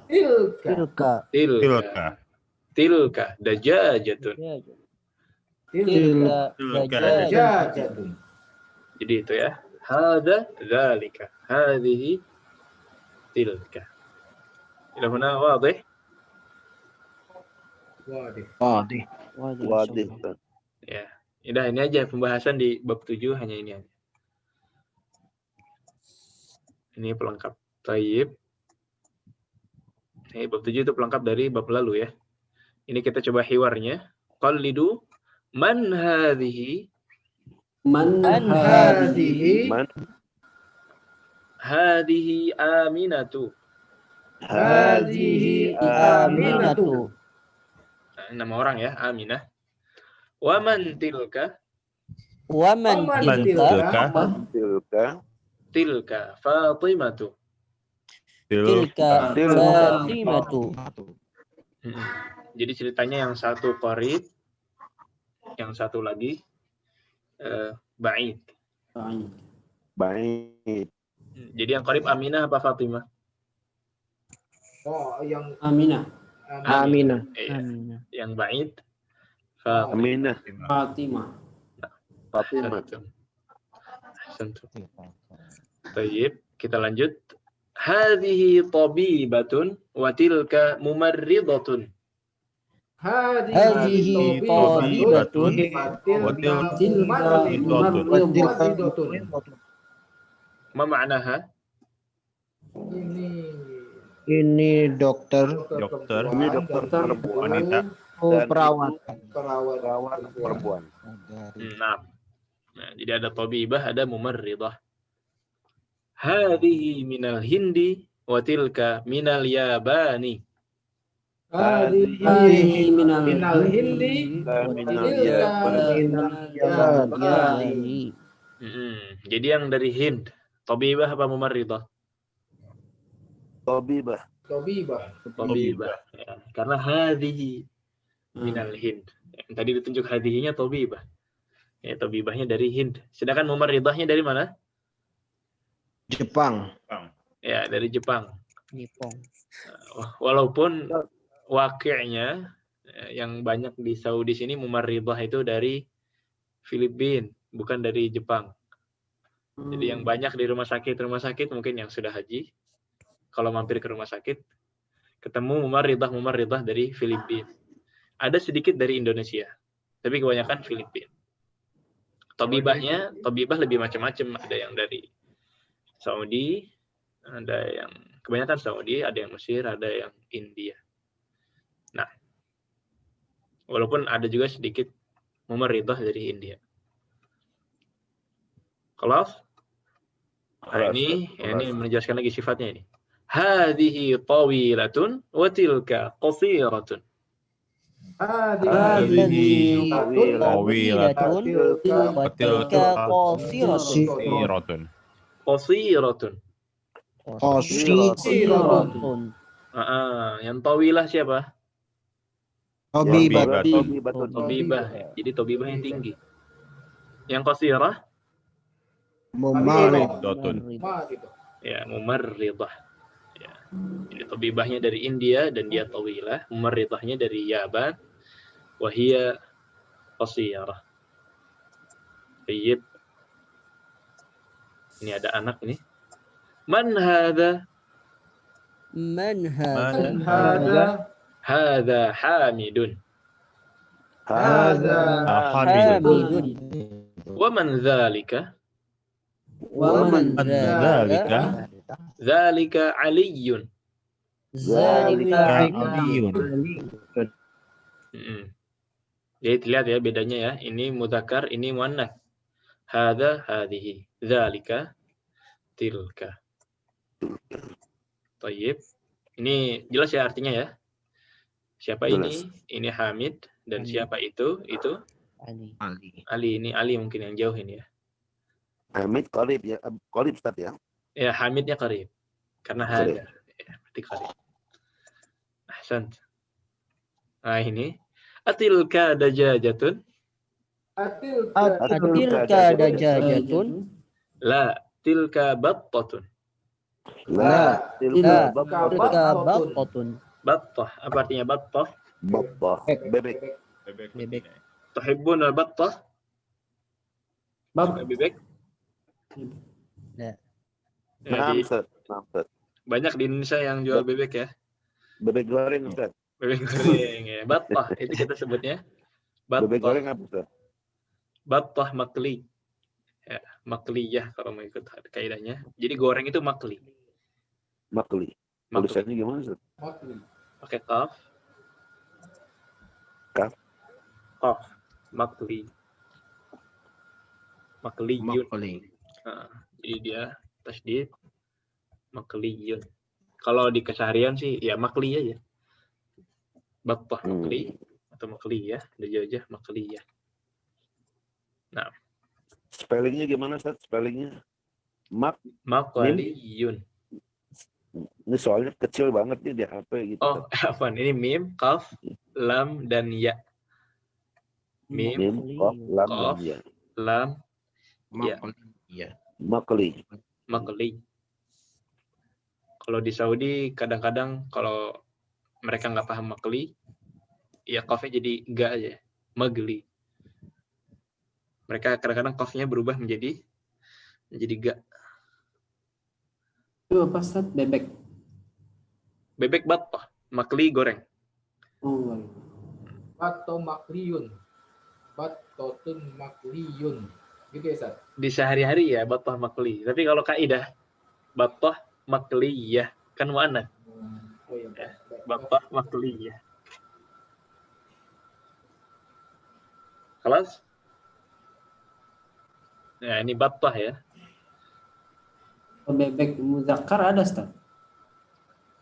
D: Tilka.
A: Dajajatun.
D: Tilka
F: Dajajatun.
A: Jadi itu ya. Hadza dzalika. Hadhihi tilka. Ila huna wadih?
E: Wadih.
A: Ya. Udah ini aja pembahasan di bab 7 hanya ini aja. Ini pelengkap. Tayyib. Bab 7 itu pelengkap dari bab lalu ya. Ini kita coba hiwarnya. Qallidu man hadhihi.
F: Man hadhihi.
A: Hadhihi Aminatu.
D: Hadhihi Aminatu.
A: Nah, nama orang ya, Aminah. Wa man tilka.
D: Wa man tilka.
A: Tilka Fatimatu.
D: Tilka Fatimatu.
A: Jadi ceritanya yang satu qarib, yang satu lagi ba'id.
E: Baik.
A: Jadi yang qarib Aminah apa Fatimah?
B: Oh, yang
F: Aminah.
G: Aminah.
A: Iya. Yang ba'id
E: Aminah.
F: Fatimah.
E: Fatimah.
A: Ahsantum. Baik, kita lanjut. Hadhihi tabibatun wa tilka mumarridatun.
D: Hadhihi tabibatun
F: wa tilka
A: Ma ma'naha?
G: Ini dokter.
E: Ini dokter
C: Wanita.
G: Perawat.
E: Perawat perempuan.
A: Nah, jadi ada tabibah, ada mumarridah. Hadhihi minal hindi wa tilka minal yabani.
F: Hadhihi minal hindi
A: Jadi yang dari Hind, tabibah apa mumarridah?
E: Tabibah.
A: Ya. Karena hadhihi minal Hind. Yang tadi ditunjuk hadhihinya tabibah. Ya, tabibahnya dari Hind. Sedangkan mumarridahnya dari mana?
G: Jepang.
A: Ya, dari Jepang.
D: Nippon.
A: Walaupun wakilnya yang banyak di Saudi sini mumarridah itu dari Filipina, bukan dari Jepang. Jadi yang banyak di rumah sakit mungkin yang sudah haji, kalau mampir ke rumah sakit, ketemu mumarridah dari Filipina. Ada sedikit dari Indonesia, tapi kebanyakan Filipina. Tobibah lebih macam-macam. Ada yang dari Saudi, ada yang kebanyakan Saudi, ada yang Mesir, ada yang India. Nah, walaupun ada juga sedikit mumarridah dari India. Kelas? Nah, ini menjelaskan lagi sifatnya ini. Hadhihi tawilatun wa tilka qasiratun.
D: Hadhihi tawilatun wa tilka
C: Qasiratun.
A: Qasiratun.
D: qasiratun.
A: Yang tawilah siapa?
G: Tobibah.
A: Tobibah. Jadi tobibah yang tinggi. Yang qasirah?
C: Mumarridatun.
A: Ya, mumarridah. Ya. Ini tobibahnya dari India dan dia tawilah. Mumarridahnya dari Yaban. Wahia qasirah. Baik. Ini ada anak ini. Man hadha?
D: Man hadha?
A: Hadha Hamidun.
D: Hamidun.
A: Wa man dzalika?
D: Wa man dzalika?
A: Dzalika Aliyun.
D: Zalika
C: Aliyun.
A: Jadi lihat ya bedanya ya. Ini mudzakkar, ini muannats. Hadza, hadhihi. Dzalika, tilka. Thayyib. Ini jelas ya artinya ya. Siapa
E: Jelas.
A: ini Hamid, dan siapa itu Ali. Ini Ali mungkin yang jauh ini ya.
E: Hamid qarib ya, qarib Ustaz ya.
A: Ya, Hamidnya qarib. Karena
E: Qarib.
A: hada. Ya, berarti qarib. Ahsan. Nah, ini atilka dajajatun.
D: Atilka dajajatun.
A: La, tilka battatun.
E: La,
D: Tilka
E: tilka
D: baqatun.
A: Battah. Apa artinya battah?
E: battah, bebek.
D: Bebek.
A: Tuhibbun al-battah? Suka bebek?
D: Ya.
A: Jadi,
E: Ustaz.
A: banyak di Indonesia yang jual bebek ya.
E: Bebek goreng Ustaz.
A: Bebek goreng ya. Battah itu kita sebutnya.
E: Bebek
A: Battah.
E: goreng apa Ustaz?
A: Battah makli. Ya, makliyah kalau mau ikut kaidahnya. Jadi goreng itu makli.
E: Makli.
A: Makli.
E: Tulisannya gimana Ustaz?
A: Pakai kaf.
E: Kaf.
A: Kaf. Makli. Makliyun. Jadi dia tasdid makliyun. Kalau di keseharian sih ya makli aja. Battah makli atau makliyah, dajajah makliyah. Nah,
E: Spellingnya gimana Ustaz? Spellingnya?
A: makliyun.
E: Ini soalnya kecil banget nih di HP gitu.
A: Oh, apa? Ini mim, kaf, lam, dan ya. Mim,
E: Qaf, lam,
A: Qaf.
E: dan ya.
A: lam, ya.
E: Makli.
A: Makli. Kalau di Saudi kadang-kadang kalau mereka nggak paham makli, ya kafnya jadi ga aja, magli. Mereka kadang-kadang kafnya berubah menjadi ga.
F: Itu apa Ustaz? Bebek.
A: Bebek battah, makli goreng.
F: Oh,
B: Bato makliyun. Batotun makliyun. Gitu ya, Ustaz?
A: Di sehari-hari ya battah makli. Tapi kalau kaidah battah makliyah kan muannats.
B: Oh iya.
A: Battah makliyah. Kelas? Ya, ini battah ya.
F: Bebek muzakkar ada Ustaz?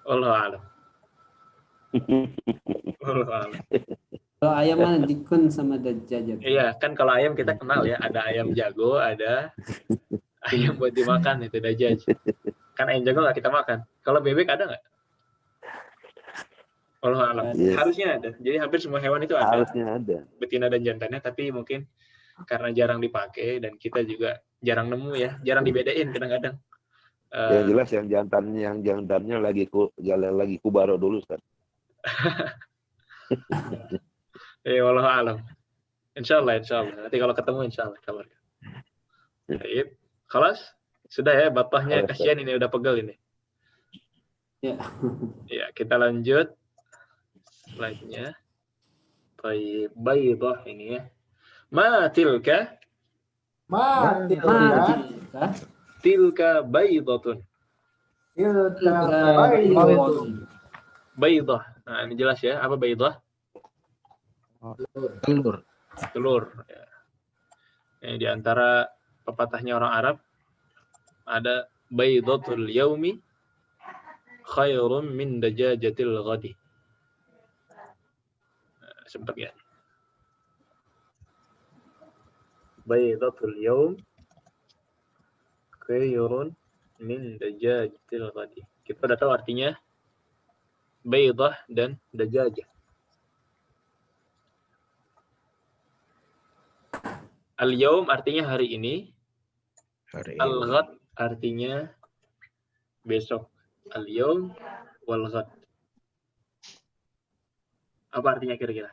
A: Wallahu a'lam. Wallahu a'lam.
F: Kalau ayam mana dikun sama dajajat.
A: Iya, kan kalau ayam kita kenal ya, ada ayam jago, ada ayam buat dimakan itu dajaj. Kan ayam jago nggak kita makan. Kalau bebek ada nggak? Wallahu a'lam.
E: Yes.
A: Harusnya ada. Jadi hampir semua hewan itu ada.
E: Harusnya ada.
A: Betina dan jantannya, tapi mungkin karena jarang dipakai dan kita juga jarang nemu ya, jarang dibedain kadang-kadang.
E: Yang jelas yang jantannya lagi kubaro dulu Ustaz.
A: Wallahu a'lam. Insyaallah. Nanti kalau ketemu insyaallah kabarkan. Baik. Khalas? Sudah ya, bapaknya
E: Khalas,
A: kasihan ini udah pegel ini.
F: Ya.
A: Ya, kita lanjut slide-nya. Baik, baydah ini ya. Ma tilka?
B: Ma tilka
F: Tilka
A: Tilka baydatun.
B: tilka
F: baydatun.
A: Baydah. Nah, ini jelas ya, apa baydah?
G: Telur.
A: Telur. Ya. Ini di antara pepatahnya orang Arab ada baydatul yaumi khairum min dajajatil ghadi. Sempat ya. Baydatul yaum khairun min dajajatil ghadi. Kita udah tahu artinya baydah dan dajajah. Al-yaum artinya hari ini.
G: Hari ini.
A: Al-ghad artinya besok. Al-yaum wal-ghad. Apa artinya kira-kira?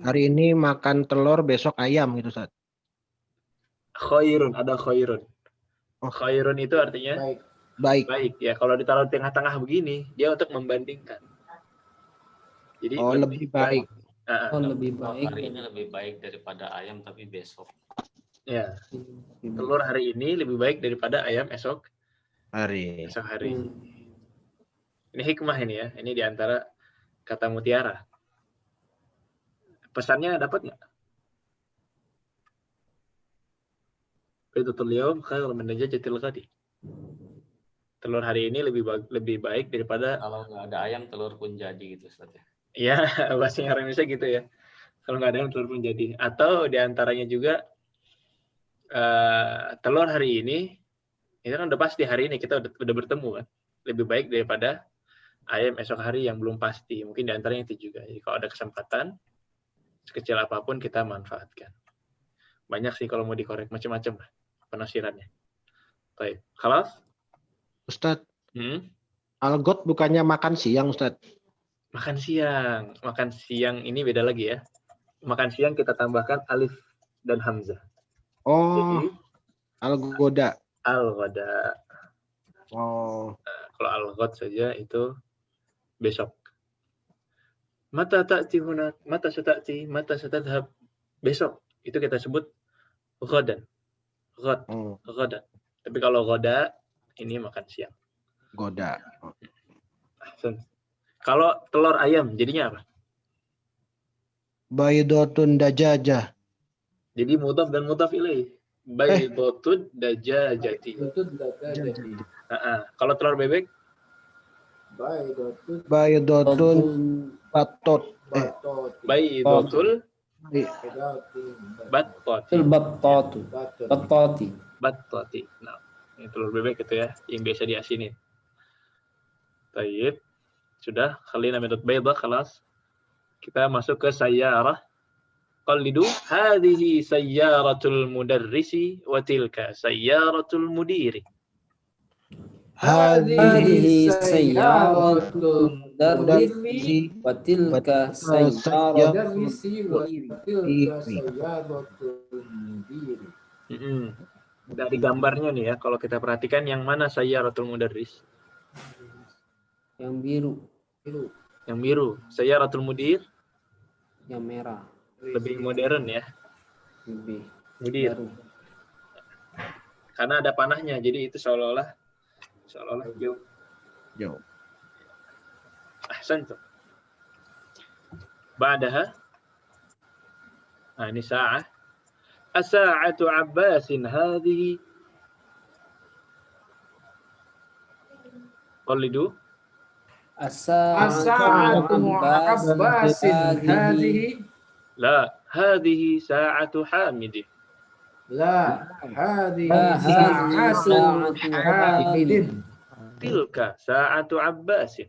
G: Hari ini makan telur, besok ayam gitu, Ustaz.
A: Khairun, ada khairun.
G: Oh.
A: Khairun itu artinya
B: baik.
G: Baik.
A: baik. Ya, kalau ditaruh di tengah-tengah begini, dia untuk membandingkan. Jadi
G: Oh, lebih baik.
F: Oh, lebih baik.
H: Hari ini lebih baik daripada ayam tapi besok.
A: Ya, telur hari ini lebih baik daripada ayam esok
G: Hari.
A: hari. Ini hikmah ini ya. Ini diantara kata mutiara. Pesannya dapat nggak? Baydatul yaum khairun min dajajatil ghadi. Telur hari ini lebih baik daripada
H: Kalau nggak ada ayam, telur pun jadi gitu, Ustaz.
A: ya, bahasa orang Indonesia gitu ya. Kalau nggak ada yang telur pun jadi. Atau diantaranya juga telur hari ini, itu kan udah pasti hari ini kita udah bertemu kan. Lebih baik daripada ayam esok hari yang belum pasti. Mungkin diantaranya itu juga. Jadi kalau ada kesempatan, sekecil apapun kita manfaatkan. Banyak sih kalau mau dikorek, macam-macam lah penafsirannya. Baik, khalas?
G: Ustaz, algot bukannya makan siang, Ustaz?
A: Makan siang ini beda lagi ya. Makan siang kita tambahkan alif dan hamzah.
G: Oh,
A: Jadi
G: algoda.
A: al-ghada.
G: Oh,
A: Kalau al-ghad saja itu besok. Mata ta'ti hunak, mata sata'ti, mata satadhab. Besok itu kita sebut ghadan. Ghadan. Tapi kalau ghada ini makan siang.
G: goda.
A: Kalau telur ayam jadinya apa?
G: Baydatun dajajah.
A: Jadi mudhaf dan mudhaf ilaih. Baydatun dajajati.
B: Itu dajajah.
A: Kalau telur bebek?
G: Baydatun batot.
A: Baydatul battati. Battati. Nah, ini telur bebek itu ya, yang biasa diasinin. Baik. Sudah, khalina minut baydah, khalas. Kita masuk ke sayyarah. Qallidu hadhihi sayyaratul mudarrisi wa tilka sayyaratul mudiri.
F: Hadhihi sayyaratul mudarrisi wa tilka sayyaratul
B: mudiri.
A: Dari gambarnya nih ya, kalau kita perhatikan yang mana sayyaratul mudarris?
F: yang biru,
A: Yang biru. Sayyaratul mudir
F: yang merah,
A: lebih modern ya.
F: lebih
A: Mudir.
F: baru.
A: Karena ada panahnya, jadi itu seolah-olah jauh.
G: Jauh.
A: Ahsantum. Ba'daha. Nah, ini sa'ah. As-sa'atu Abbasin hadhihi. Qallidu.
B: As-sa'atu Abbasin hadhihi.
A: La, hadhihi sa'atu Hamidin.
B: La, hadhihi sa'atu Hamidin.
A: Tilka sa'atu Abbasin.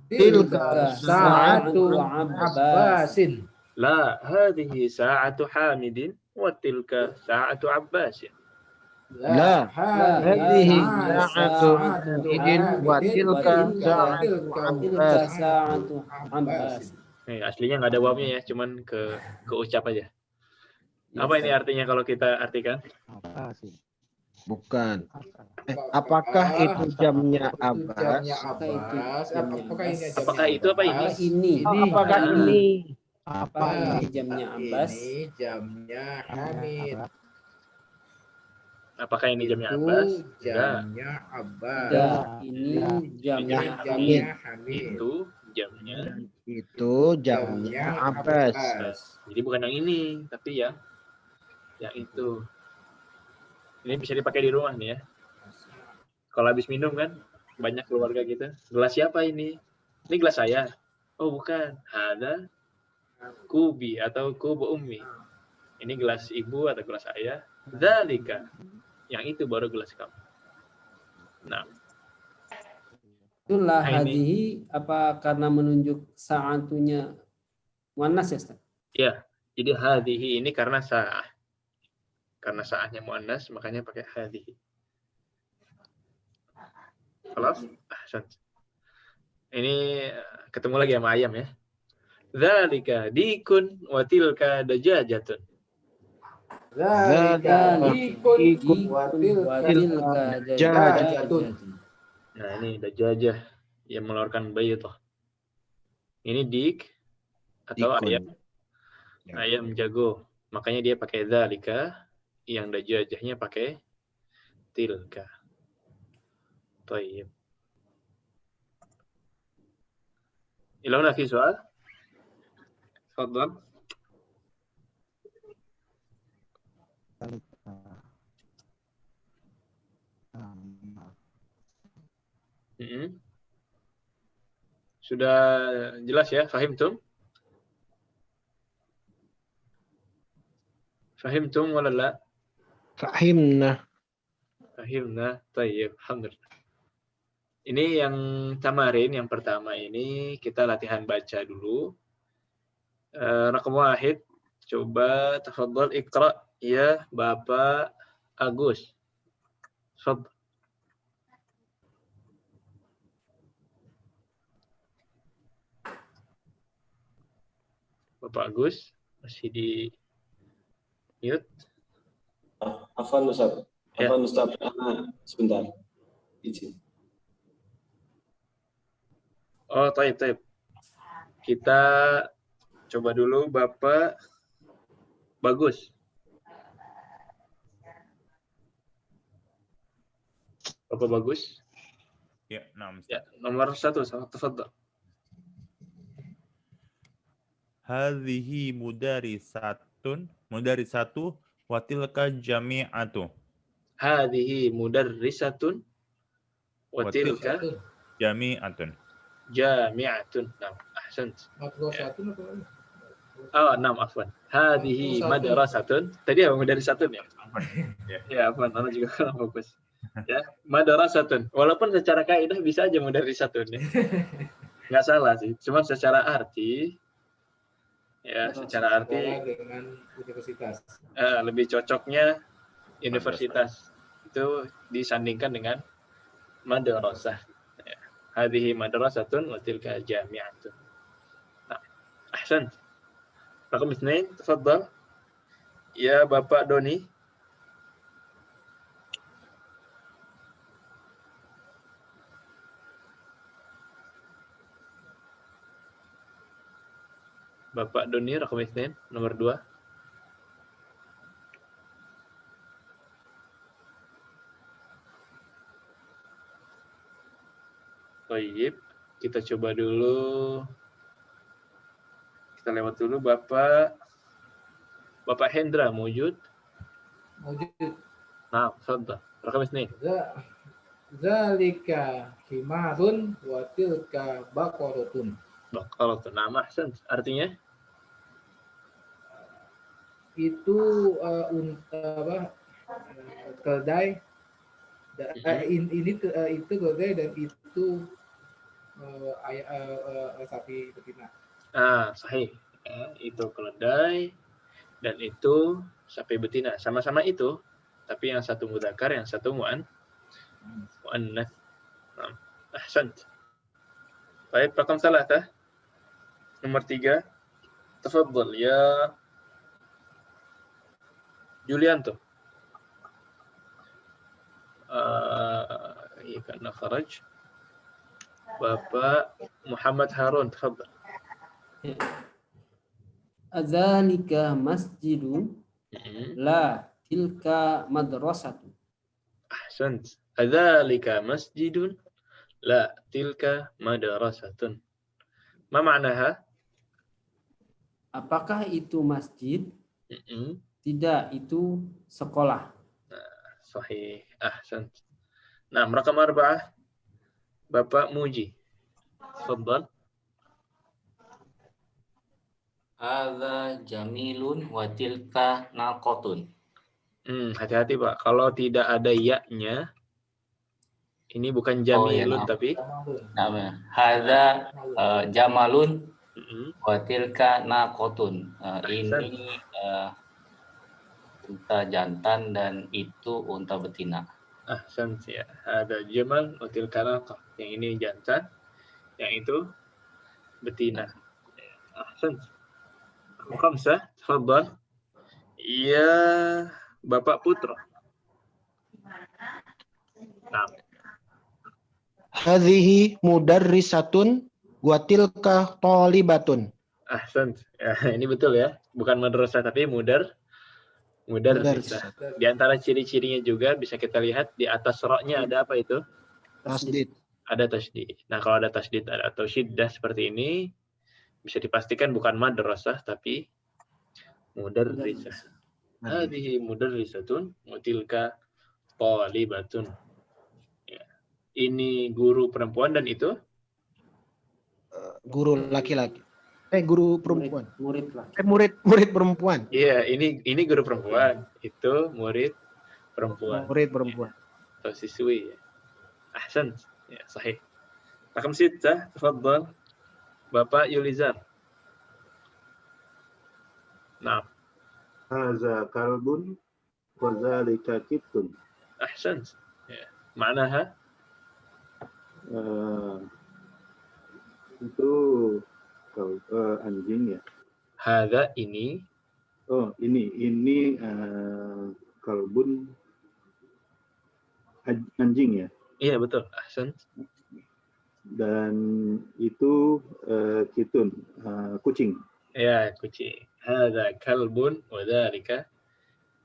B: Tilka sa'atu Abbasin.
A: La, hadhihi sa'atu Hamidin wa tilka sa'atu Abbasin.
G: La, hadhihi sa'atu Hamidin wa tilka
F: Tilka sa'atu Abbas.
A: Aslinya nggak ada wawnya ya, cuman ke ucap aja. Apa ini artinya kalau kita artikan?
D: Apa sih?
G: Bukan. Apakah itu jamnya Abbas?
B: Jamnya Abbas. Apakah ini jamnya
A: Apakah itu apa ini?
F: Apa ini?
G: Apakah ini?
F: Apa ini jamnya Abbas?
B: Ini jamnya Hamid.
A: Apakah ini jamnya
B: Itu
A: Abbas?
B: jamnya Abbas.
F: Enggak, ini jamnya Hamid.
B: Jamnya Hamid.
A: Itu jamnya
G: Abbas.
A: Jadi bukan yang ini, tapi yang itu. Ini bisa dipakai di rumah nih ya. Kalau habis minum kan, banyak keluarga kita. Gelas siapa ini? Ini gelas saya. Oh bukan, ada kubi atau kubu ummi. Ini gelas ibu atau gelas ayah. Dzalika. Yang itu baru gelas kamu. Nah.
F: Itulah
A: Nah, ini.
F: hadihi apa karena menunjuk sa'atunya muannas ya, Ustaz?
A: Ya, jadi hadihi ini karena sa'ah. Karena sa'ahnya muannas, makanya pakai hadihi. Kalau ini ketemu lagi sama ayam ya. Dzalika dikun wa tilka dajajatun.
B: Dzalika dikun wa
F: Watilka
B: dajajatun.
A: Nah, ini dajajah yang mengeluarkan bayi itu. Ini dik atau
G: Dikun.
A: ayam jago. Makanya dia pakai dzalika, yang dajajahnya pakai tilka. Baik. Ilahuna fi soal? Tafadhal. Sudah jelas ya? Fahimtum? Fahimtum wala la?
G: Fahimna.
A: Fahimna. Tayyib. Alhamdulillah. Ini yang tamarin, yang pertama ini kita latihan baca dulu. Raqam wahid. Coba tafadhal iqra ya Bapak Agus. Tafadhal. Bapak Agus masih di mute.
I: Afwan Ustaz.
A: Ya.
I: Afwan Ustaz. Sebentar. Izin.
A: Oh, taib. Kita coba dulu Bapak Bagus. Bapak Bagus.
C: Ya, nah,
A: Ya, nomor 1, tafadhal.
C: Hadhihi mudarisatun wa tilka jami'atu.
A: Hadhihi mudarrisatun wa tilka
C: Jami'atun.
A: jami'atun. Nah, ahsant.
B: Madrasatun apa?
A: Oh, 6 afwan. Hadhihi madrasatun. Tadi apa mudarrisatun ya? Ya, afwan. Ana juga kurang fokus. Ya, madrasatun. Walaupun secara kaidah bisa aja mudarrisatun ya. Enggak salah sih. Cuma secara arti ya, secara arti
B: Dengan universitas.
A: lebih cocoknya universitas itu disandingkan dengan madrasah. Ya. Hadhihi madrasatun wa tilka jami'atun. Nah, ahsan. Raqam 2, tafadhal. Ya Bapak Doni. Bapak Doni, raqam 2, nomor 2. Baik, kita coba dulu. Kita lewat dulu Bapak Hendra, wujud. Nah, tafadhal. Raqam 2.
B: Zalika himarun wa tilka baqaratun.
A: Baqaratun. Nah, ahsan. Artinya?
B: Itu keledai. Itu keledai dan itu sapi betina.
A: Sahih. Ya, itu keledai dan itu sapi betina. Sama-sama itu, tapi yang satu mudzakkar, yang satu muannats. Ahsant. Baik, raqam 3. Nomor 3. Tafadhal ya Julianto. Karena kharaj. Bapak Muhammad Harun, tafadhal.
F: Adzalika masjidun la tilka madrasatun.
A: Ahsant. Adzalika masjidun la tilka madrasatun. Ma ma'naha?
F: Apakah itu masjid? Tidak, itu sekolah.
A: Sahih. Ahsant. Nah, rakam 4. Bapak Muji. Tafadhal.
H: Hadza jamilun wa tilka naqatun.
A: Hati-hati Pak. Kalau tidak ada ya-nya, ini bukan jamilun tapi
H: namanya. Hadza jamalun wa tilka naqatun. Ini unta jantan dan itu unta betina.
A: Ahsan ya. Ada jamal wa tilka naqah. Yang ini jantan, yang itu betina. Ahsan. Khamsah, tafadhal. Ya, Bapak Putra. Nah.
G: Hadhihi mudarrisatun wa tilka thalibatun.
A: Ahsan. Ya, ini betul ya. Bukan madrasah tapi mudarrisah. Di antara ciri-cirinya juga bisa kita lihat di atas roknya ada apa itu?
G: Tasdid.
A: Ada tasdid. Nah, kalau ada tasdid atau syiddah seperti ini bisa dipastikan bukan madrasah tapi mudarrisah. Hadhihi mudarrisatun wa tilka thalibatun. Ya. Ini guru perempuan dan itu
G: guru laki-laki. Guru perempuan.
F: Murid laki.
G: Murid perempuan.
A: Iya, ini guru perempuan. Itu murid perempuan.
G: Murid perempuan.
A: Atau siswi. Ya. Ahsan. Ya, sahih. Rakam 6, tafadhal. Bapak Yulizar. Nah.
E: Hadza kalbun wa dzalika kittun.
A: Ahsan. Ya. Ma'naha?
E: Itu anjing ya.
A: Hadza ini.
E: Oh, ini kalbun anjing ya.
A: Iya, betul. Ahsan.
E: Dan itu kitun, kucing.
A: Ya, kucing. Hadza kalbun wa dzalika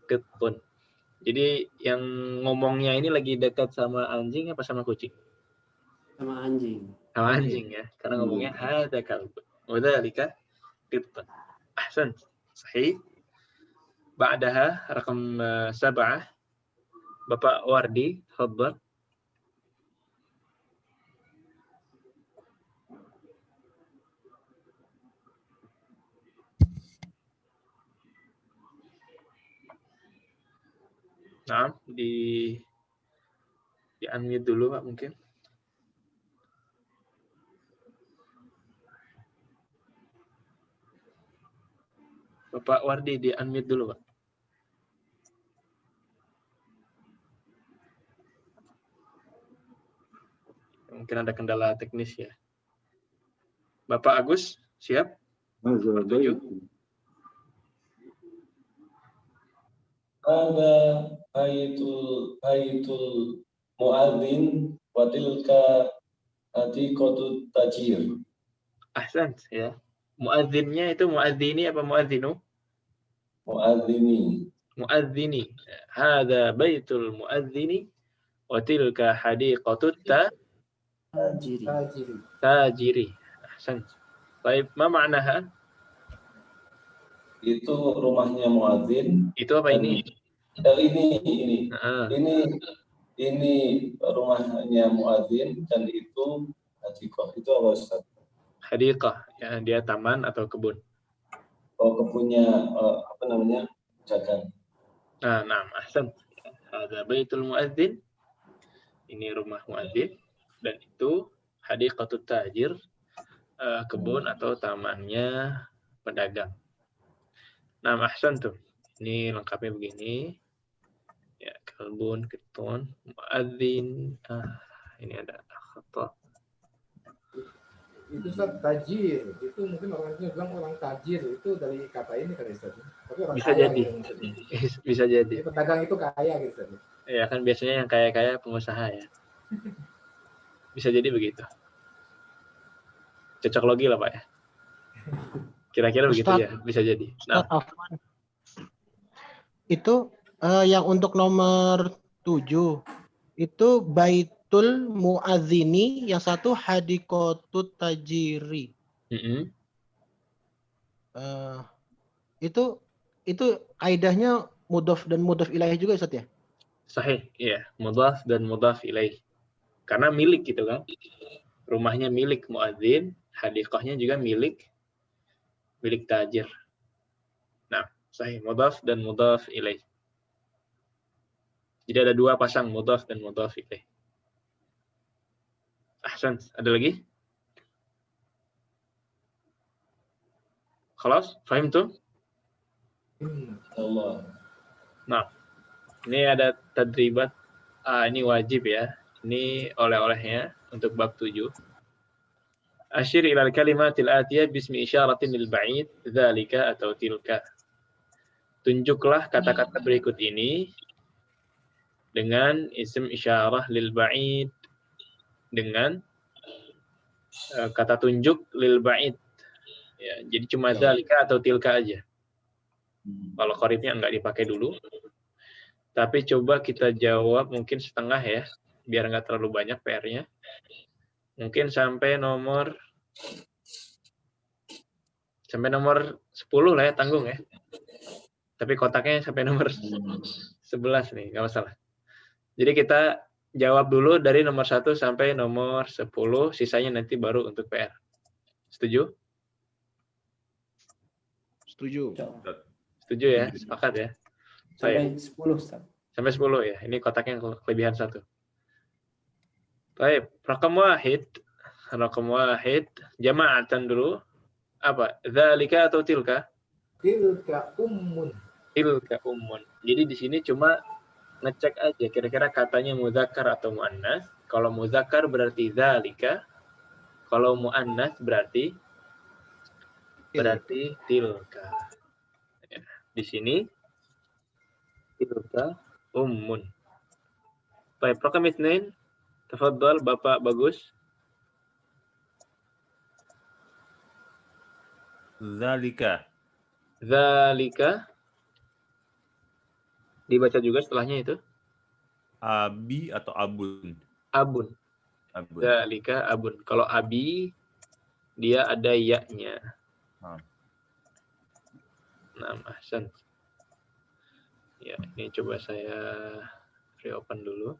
A: kittun. Jadi yang ngomongnya ini lagi dekat sama anjing apa sama kucing?
F: Sama anjing.
A: Sama anjing ya. Karena ngomongnya hadza kalbun wa dzalika kittun. Ahsan. Sahih. Ba'daha rakam 7. Bapak Wardi, tafadhal. Nah, di unmute dulu Pak mungkin. Bapak Wardi di unmute dulu Pak. Mungkin ada kendala teknis ya. Bapak Agus, siap? Setuju?
I: Ada baitul muadzin wa tilka atiqatut tajir.
A: Ahsan ya. Muadzinnya itu muadzini apa muadzinu?
I: Muadzini.
A: Muadzini. Hadza baitul muadzini wa tilka hadiqatut tajiri. Ahsan. Baik, ma ma'naha?
I: Itu rumahnya muadzin.
A: Itu apa ini?
I: Ini rumahnya muadzin dan itu hadiqah. Itu apa Ustaz?
A: Hadiqah, ya, dia taman atau kebun.
I: Oh, kebunnya apa namanya? Jagan.
A: Nah, ahsan. Hadza baitul muadzin. Ini rumah muadzin dan itu hadiqatut tajir, kebun atau tamannya pedagang. Nah, ahsan tuh. Ini lengkapnya begini. Ya, kalbun, ketun, muadzin. Ini ada khata.
B: Itu Ustaz tajir. Itu mungkin orangnya bilang orang tajir itu dari kata ini kali Ustaz. Tapi orang
A: Bisa
B: kaya
A: jadi.
B: gitu maksudnya.
A: Bisa jadi.
B: Jadi pedagang itu kaya gitu Ustaz.
A: Ya kan biasanya yang kaya-kaya pengusaha ya. Bisa jadi begitu. Cocok logi lah Pak ya. Kira-kira begitu
G: Ustadz,
A: ya, bisa jadi.
G: Ustadz
A: Nah,
G: Afwan. Itu yang untuk nomor 7 itu Baitul Muadzini, yang satu Hadikotut Tajiri. Itu kaidahnya mudhaf dan mudhaf ilaih juga Ustaz ya?
A: sahih, iya, mudhaf dan mudhaf ilaih. Karena milik gitu kan. Rumahnya milik muadzin, hadiqahnya juga milik tajir. Nah, sahih, mudhaf dan mudhaf ilaih. Jadi ada dua pasang mudhaf dan mudhaf ilaih. Ahsan, ada lagi? Khalas, fahim tuh?
I: Allah.
A: Nah, ini ada tadribat. Ini wajib ya. Ini oleh-olehnya untuk bab 7. Asyir ilal kalimatil atiyah bismi isyaratin lil ba'id, dzalika atau tilka. Tunjuklah kata-kata berikut ini dengan isim isyarah lil ba'id, dengan kata tunjuk lil ba'id. Ya, jadi cuma dzalika atau tilka aja. Kalau qaribnya enggak dipakai dulu. Tapi coba kita jawab mungkin setengah ya, biar enggak terlalu banyak PR-nya. Mungkin sampai nomor 10 lah ya, tanggung ya. Tapi kotaknya sampai nomor 11 nih, nggak masalah. Jadi kita jawab dulu dari nomor 1 sampai nomor 10, sisanya nanti baru untuk PR. Setuju?
G: Setuju.
A: Setuju ya, sepakat ya.
F: Sampai 10 Ustaz.
A: Sampai 10 ya, ini kotaknya kelebihan 1. Baik, rakam wahid, jama'atan dulu. Apa? Dzalika atau tilka?
B: Tilka ummun.
A: Tilka ummun. Jadi di sini cuma ngecek aja kira-kira katanya muzakkar atau muannas. Kalau muzakkar berarti dzalika. Kalau muannas berarti tilka. Ya, di sini tilka ummun. Baik, rakam 2. Tafadhal Bapak Bagus.
C: Zalika.
A: Dibaca juga setelahnya itu.
C: Abi atau abun?
A: Abun. Zalika abun. Kalau abi dia ada ya-nya. Nah, ahsan. Ya, ini coba saya reopen dulu.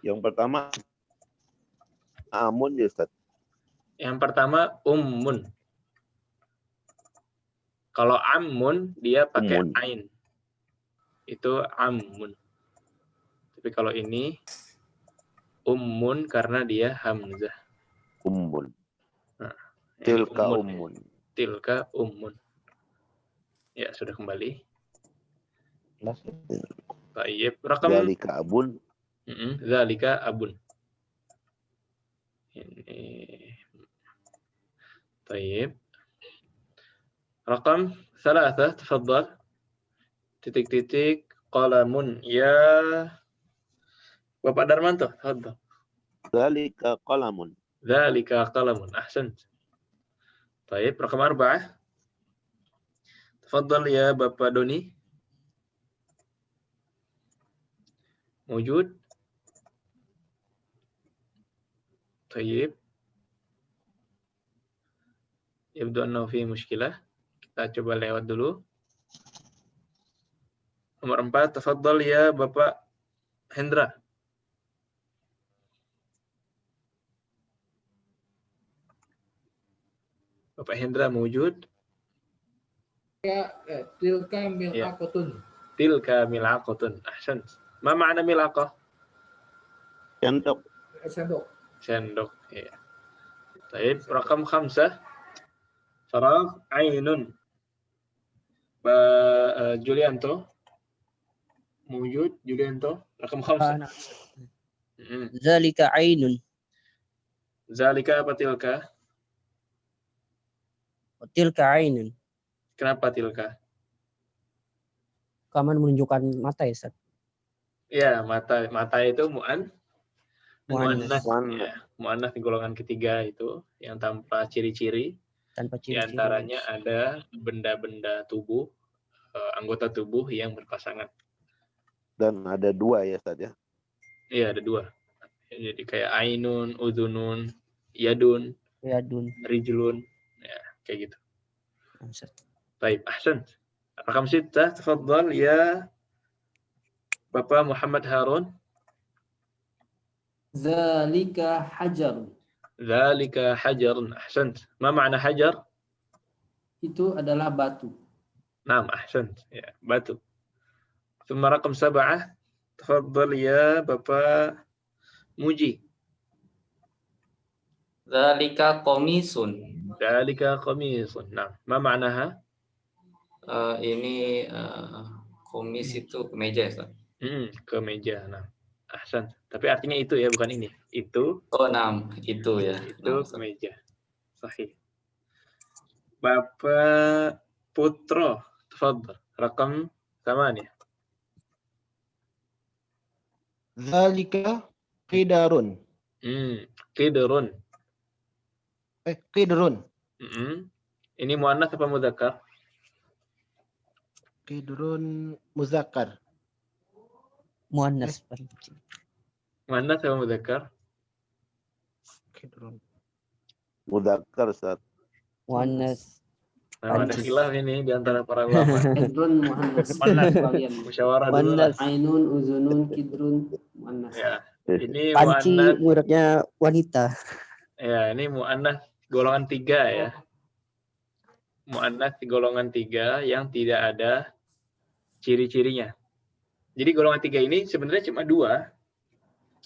E: Yang pertama amun ya Ustaz.
A: Yang pertama ummun. Kalau ammun dia pakai ain. Itu ammun. Tapi kalau ini ummun karena dia hamzah.
E: Ummun.
A: Nah,
E: Tilka ummun.
A: Tilka ummun. Ya, sudah kembali. Baik, rakam
E: Dzalika abun.
A: Dzalika abun. Ini. Baik. Rakam 3, tafadhal. Titik-titik qalamun ya Bapak Darmanto, tafadhal.
E: Dzalika qalamun.
A: Dzalika qalamun. Ahsant. Baik, rakam 4. Tafadhal ya Bapak Doni. Mujud. Baik. Yabdu annahu fi mushkilah. Kita coba lewat dulu. Nomor 4, tafadhal ya Bapak Hendra. Bapak Hendra mewujud.
B: Tilka mil'aqatun.
A: Tilka mil'aqatun. Ahsan. Ma ma'na milaqah?
E: Sendok.
B: Sendok.
A: Sendok. Ya. Baik, rakam 5. Faragh ainun. Julianto. Mujud Julianto. Rakam 5.
D: Zalika ainun.
A: Zalika apa tilka?
D: Tilka ainun.
A: Kenapa tilka?
D: Kaman menunjukkan mata ya, Ustaz.
A: Ya, mata itu mu'annas.
D: Muannas.
A: Ya, mu'annas di golongan ketiga itu yang tanpa ciri-ciri.
D: Tanpa
A: Di
D: ciri-ciri.
A: antaranya ada benda-benda tubuh, anggota tubuh yang berpasangan.
E: Dan ada 2 ya Ustaz ya.
A: Iya, ada 2. Jadi kayak ainun, udhunun, yadun,
D: Yadun.
A: rijlun. Ya, kayak gitu.
D: Ustaz.
A: Baik, ahsan. Rakam 6, tafadhal ya Bapak Muhammad Harun.
F: Zalika hajar.
A: Dzalika hajarun. Ahsant. Ma ma'na hajar?
F: Itu adalah batu.
A: Naam, ahsant. Ya, batu. Tsumma rakam 7. Tafadhal ya Bapak Muji.
H: Dzalika qamisun.
A: Dzalika qamisun. Naam. Ma ma'naha?
H: Ini komis itu kemeja ya, Ustaz?
A: Kemeja. Nah, ahsan. Tapi artinya itu ya, bukan ini. Itu.
H: Oh, itu ya.
A: Itu kemeja. Sahih. Bapak Putro, tafadhal. Rakam 8.
G: Zalika qidarun.
A: Qidrun.
G: Qidrun.
A: Ini muannas apa mudzakkar?
G: Qidrun muzakkar.
D: Muannas.
A: Muannas apa mudzakkar?
G: Qidrun.
E: Mudzakkar Ustaz.
D: Muannas.
A: Nah, ada khilaf ini di antara para ulama.
F: Kidrun muannas.
A: Musyawarah dulu.
F: Ainun, uzunun, kidrun, muannas.
A: Ya. Ini
D: Panci
A: muannas.
D: muridnya wanita.
A: Ya, ini muannas golongan 3 ya. Muannas golongan 3 yang tidak ada ciri-cirinya. Jadi golongan 3 ini sebenarnya cuma 2.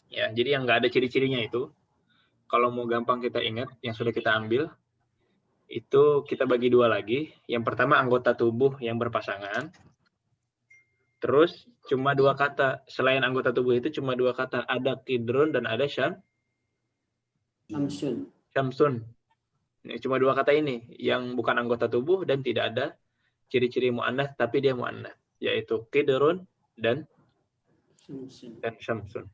A: Ya, jadi yang nggak ada ciri-cirinya itu, kalau mau gampang kita ingat, yang sudah kita ambil, itu kita bagi 2 lagi. Yang pertama anggota tubuh yang berpasangan. Terus cuma 2 kata. Selain anggota tubuh itu cuma 2 kata. Ada qidrun dan ada syamsun. Cuma 2 kata ini yang bukan anggota tubuh dan tidak ada ciri-ciri muannas tapi dia muannas, yaitu qidrun dan syamsun.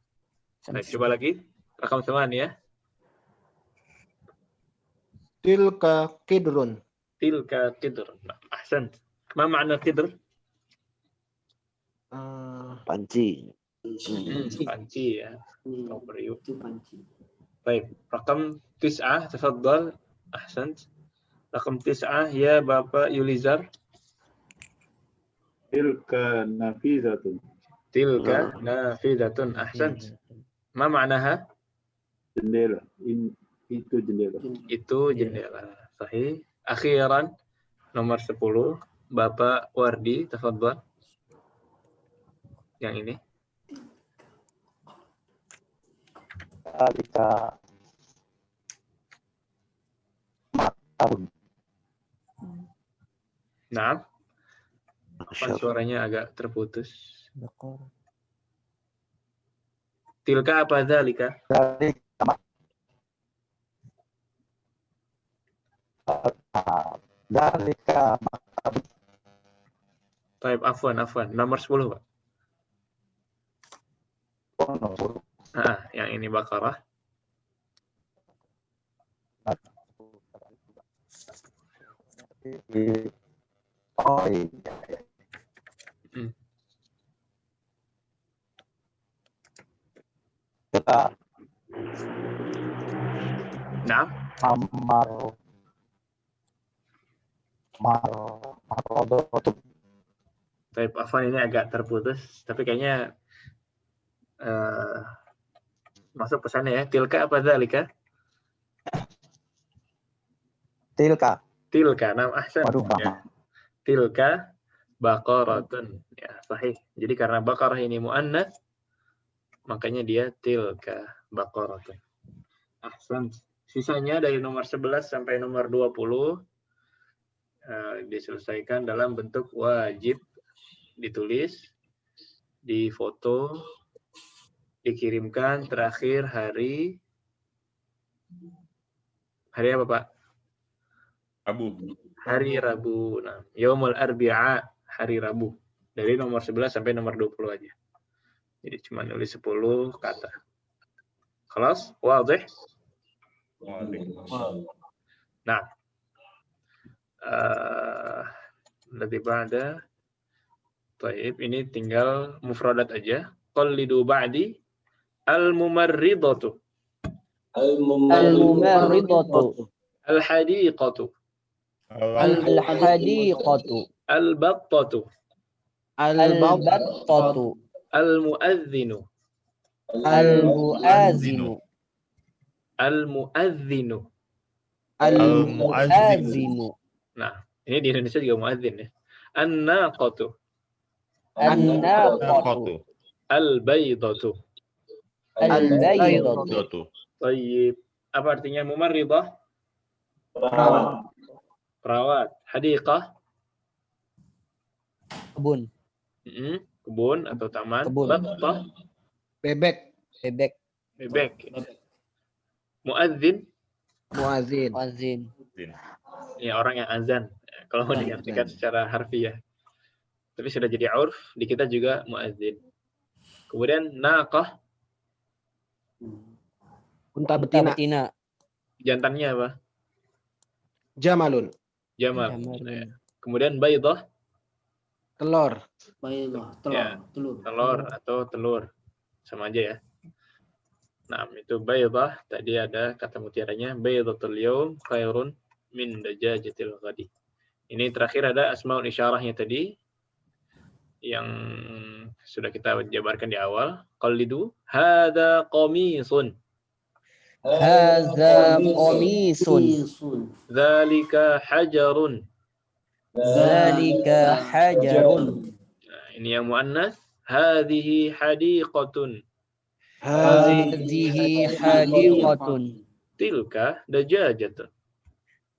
A: Baik, coba lagi rakam 9 ya.
G: Tilka qidrun.
A: Tilka qidrun. Ahsan. Ma ma'na qidr?
E: Panci.
A: Panci ya. Periuk.
F: Itu panci.
A: Baik, rakam 9, tafadhal. Ahsan. Rakam 9 ya Bapak Yulizar.
I: Tilka nafizatun.
A: Tilka nafizatun. Ahsan. Ma ma'naha?
I: Jendela. Itu jendela.
A: Itu jendela. Sahih. Akhiran nomor 10 Bapak Wardi, tafadhal. Yang ini.
E: Zalika matarun.
A: Nah, suaranya agak terputus. Tilka apa dzalika?
E: Zalika
A: Baik, afwan. Nomor 10, Pak. Yang ini Baqarah.
E: Oh iya. Kita
A: Nah, baik, afwan ini agak terputus, tapi kayaknya masuk pesannya ya. Tilka apa dzalika? Tilka, nam ahsan. Ya. Tilka baqaratun. Ya, sahih. Jadi karena baqarah ini muannas, makanya dia tilka baqaratun. Ahsan. Sisanya dari nomor 11 sampai nomor 20 diselesaikan dalam bentuk wajib, ditulis, difoto, dikirimkan terakhir hari apa Pak?
C: Abu.
A: Hari Rabu. Nah, Yaumul Arbi'a, hari Rabu. Dari nomor 11 sampai nomor 20 aja. Jadi cuma nulis 10 kata. Kelas? Wadih? Nah. Lebih pada Taib, ini tinggal mufradat aja. Qallidu ba'di al-mumarridatu.
D: Al-mumarridatu.
A: Al-hadiqatu.
D: Al-hadiqatu.
A: Al-battatu.
D: Al-battatu.
A: Al-mu'adhdhinu.
D: Al-mu'adhdhinu.
A: Al-mu'adhdhinu.
D: Al-mu'adhdhinu.
A: Nah, ini di Indonesia juga muadzin ya. An-naqatu.
D: An-naqatu.
A: Al-baydatu.
D: Al-baydatu.
A: Tayyib. Apa artinya mumarridah? Perawat. Hadiqah?
D: Kebun.
A: Kebun atau taman.
D: Kebun.
A: Battah?
G: Bebek.
A: Bebek. Muadzin?
G: Muazin.
A: Ya, orang yang azan. Kalau mau diartikan secara harfiah. Tapi sudah jadi urf, di kita juga muadzin. Kemudian naqah.
G: Unta betina.
A: Jantannya apa?
G: Jamalun.
A: Jamal. Kemudian baydah.
F: Telur.
A: Ya, telur atau telur. Sama aja ya. Nah, itu baydah. Tadi ada kata mutiaranya. Baydatul yawm khairun min dajajatil ghadi. Ini terakhir ada asmaul isyarahnya tadi. Yang sudah kita jabarkan di awal. Qallidu. Hada qamisun.
D: Hadza qamisun.
A: Dzalika hajarun.
D: Dzalika hajarun.
A: Nah, ini yang muannas. Hadhihi hadiqatun.
D: Hadhihi hadiqatun.
A: Tilka dajajatun.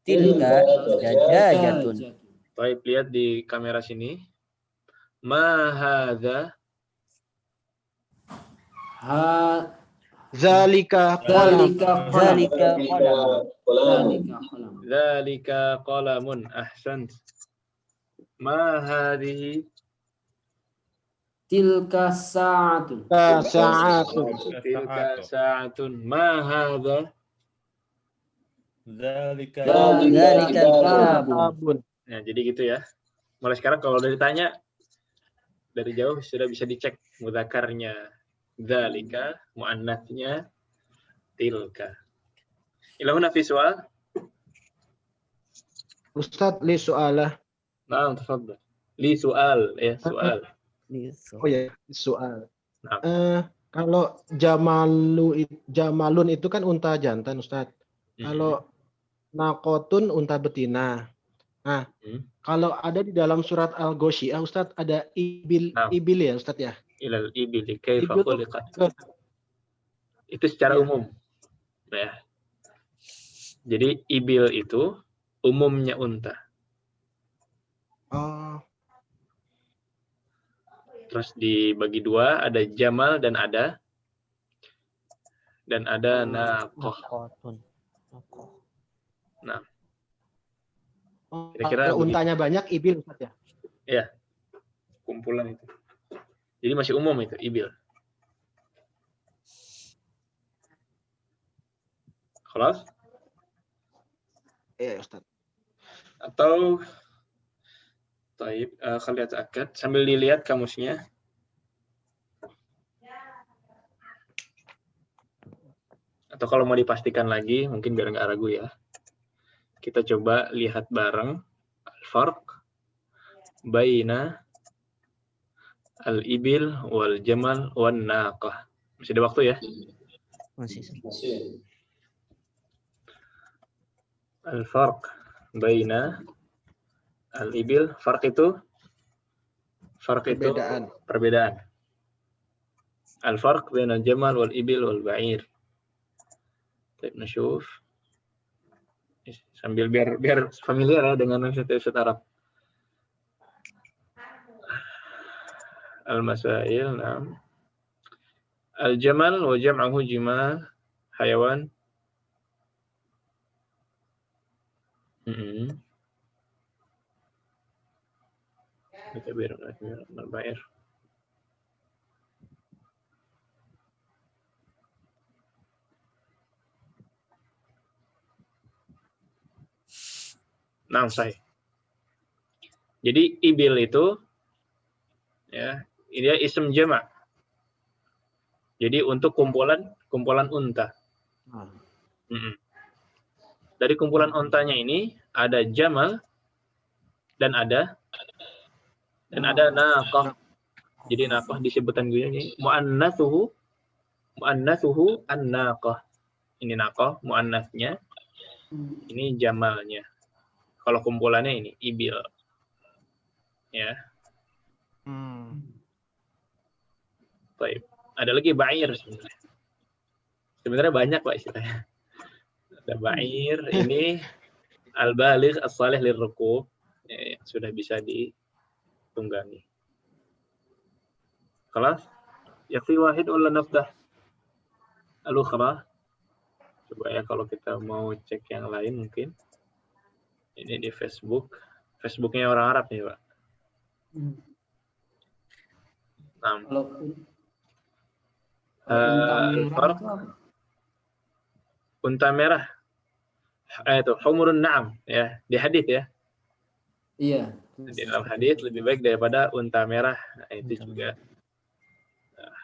D: Tilka dajajatun.
A: Baik, lihat di kamera sini. Ma hadza.
G: Zalika qalam.
A: Dzalika qalamun. Ahsant. Ma hadhihi.
F: Tilka sa'atun.
G: Sa'atun.
A: Tilka sa'atun. Ma hadza.
C: Dzalika
G: Kitabun.
A: Nah, jadi gitu ya. Mulai sekarang kalau udah ditanya dari jauh sudah bisa dicek mudzakarnya dzalika, muannatsnya tilka. Ilahuna fi soal?
G: Ustaz, li soalah.
A: Nah, tafadhal. Li soal ya, soal.
G: Oh ya, soal.
A: Nah.
G: Kalau jamalun itu kan unta jantan, Ustaz. Kalau naqotun unta betina. Nah, kalau ada di dalam surat Al-Ghoshiyah, Ustaz, ada ibil ya, Ustaz ya?
A: Ilal ibili kaifa khuliqat. Itu secara umum. Ya. Jadi ibil itu umumnya unta.
G: Oh.
A: Terus dibagi dua, ada jamal dan ada naqah. Nah. Kira-kira
G: kalau untanya banyak ibil, Ustaz ya?
A: Iya. Kumpulan itu. Jadi masih umum itu ibil. Khalas?
G: Iya, Ustaz.
A: Atau Taib, kalian akad sambil dilihat kamusnya. Atau kalau mau dipastikan lagi, mungkin biar nggak ragu ya. Kita coba lihat bareng al-farq baina al-ibil wal jamal wan naqah. Masih ada waktu ya?
D: Masih.
A: Al-farq baina al-ibil, farq itu perbedaan. الفرق بين الجمل والإبل والبعير. طيب نشوف sambil biar familiar ya dengan website Arab. Al-masail, nah. Al-jamal wa jam'ahu jimal, hayawan. Kita biar al-ba'ir. Nah, saya. Jadi ibil itu ya, dia ism jama'. Jadi untuk kumpulan unta. Dari kumpulan untanya ini ada jamal dan ada naqah. Jadi naqah disebutkan gue ini muannatsuhu an-naqah. Ini naqah muannasnya. Ini jamalnya. Kalau kumpulannya ini ibil. Ya. Baik. Ada lagi ba'ir sebenarnya. Sebenarnya banyak Pak istilahnya. Ada ba'ir, ini al-baligh as-salih lirrukub, yang sudah bisa ditunggangi. Kelas? Yakfi wahid wala nafdah? Al-ukhra? Coba ya kalau kita mau cek yang lain mungkin. Ini di Facebook. Facebooknya orang Arab nih Pak. Unta merah. Itu humurun na'am ya, di hadis ya.
F: Iya.
A: Di dalam hadis lebih baik daripada unta merah. Nah, itu juga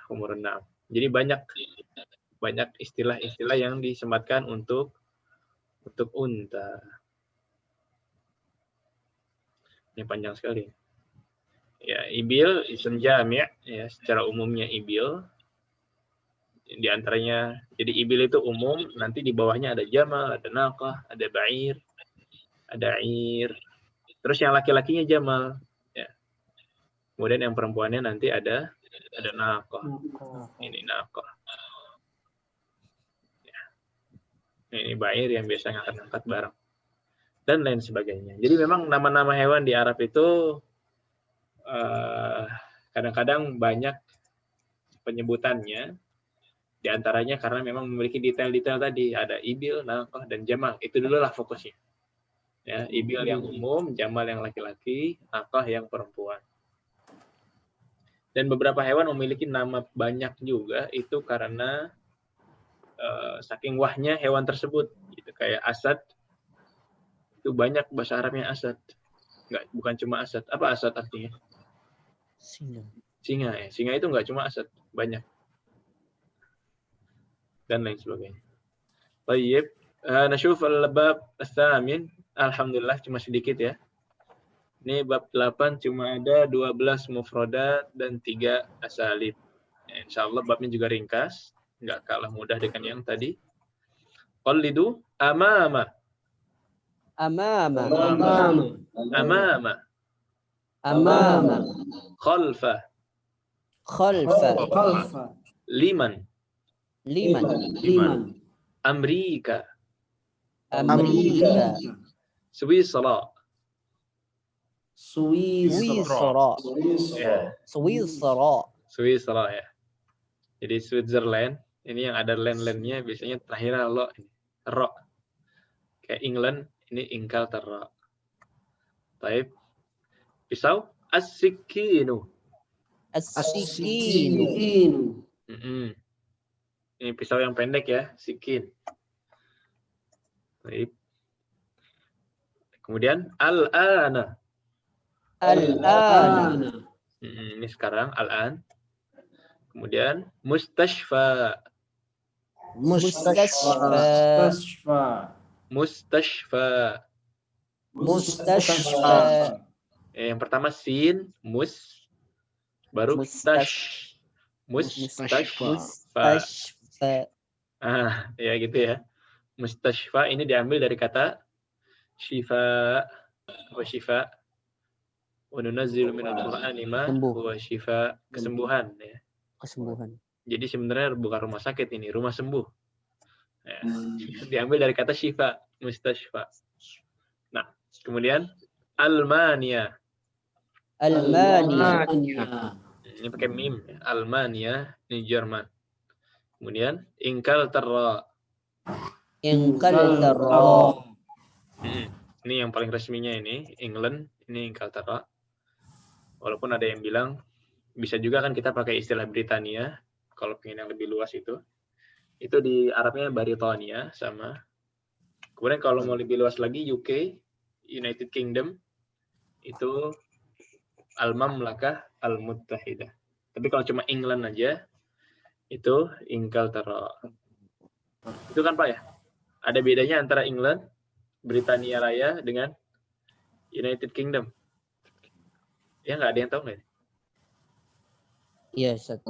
A: humurun na'am. Jadi banyak istilah-istilah yang disematkan untuk unta. Ini panjang sekali. Ya, ibil ism jami' ya, secara umumnya ibil. Di antaranya, jadi ibil itu umum, nanti di bawahnya ada jamal, ada naqah, ada ba'ir, ada ir. Terus yang laki-lakinya jamal, ya. Kemudian yang perempuannya nanti ada naqah. Ini naqah. Ya. Ini ba'ir yang biasanya akan angkat barang. Dan lain sebagainya. Jadi memang nama-nama hewan di Arab itu kadang-kadang banyak penyebutannya. Di antaranya karena memang memiliki detail-detail tadi, ada ibil, naqah, dan jamal. Itu dulu lah fokusnya. Ya, ibil yang umum, jamal yang laki-laki, naqah yang perempuan. Dan beberapa hewan memiliki nama banyak juga, itu karena saking wahnya hewan tersebut. Gitu. Kayak asad, itu banyak bahasa Arabnya asad. Bukan cuma asad. Apa asad artinya? Singa ya. Singa itu nggak cuma asad, banyak. Dan lain sebagainya. Baik, nashuf al-bab ats-tsamin. Alhamdulillah cuma sedikit ya. Ini bab 8 cuma ada 12 mufradat dan 3 asalib. Ya, insyaallah babnya juga ringkas, enggak kalah mudah dengan yang tadi. Qallidu amama. Khalfa. Liman. Amrika. Swisra. Swisra ya. Jadi Switzerland, ini yang ada land-landnya biasanya terakhir lo ro. Kayak England, ini ingkal terro. Baik. Pisau as-sikinu. Ini pisau yang pendek ya, sikin. Baik. Kemudian al-ana. Ini sekarang al-an. Kemudian mustashfa. Yang pertama sin, mus, baru tash. Mustashfa. Ya gitu ya. Mustashfa ini diambil dari kata syifa wa syifa. Wa nunazzilu minal Qur'ani ma huwa syifa, kesembuhan ya.
D: Kesembuhan.
A: Jadi sebenarnya bukan rumah sakit ini, rumah sembuh. Ya. Diambil dari kata syifa, mustashfa. Nah, kemudian Almania.
D: Almania.
A: Ini pakai mim. Almania, ini Jerman. Kemudian Ingkalterra.
D: Ingkalterra.
A: Ini yang paling resminya ini, England, ini Ingkalterra. Walaupun ada yang bilang, bisa juga kan kita pakai istilah Britania, kalau pengen yang lebih luas itu. Itu di Arabnya Britania, sama. Kemudian kalau mau lebih luas lagi, UK, United Kingdom, itu Al-Mamlakah Al-Muttahidah. Tapi kalau cuma England aja, itu Ingkalterra. Itu kan Pak ya? Ada bedanya antara England, Britania Raya dengan United Kingdom. Ya nggak ada yang tahu nggak?
D: Iya, Ustaz.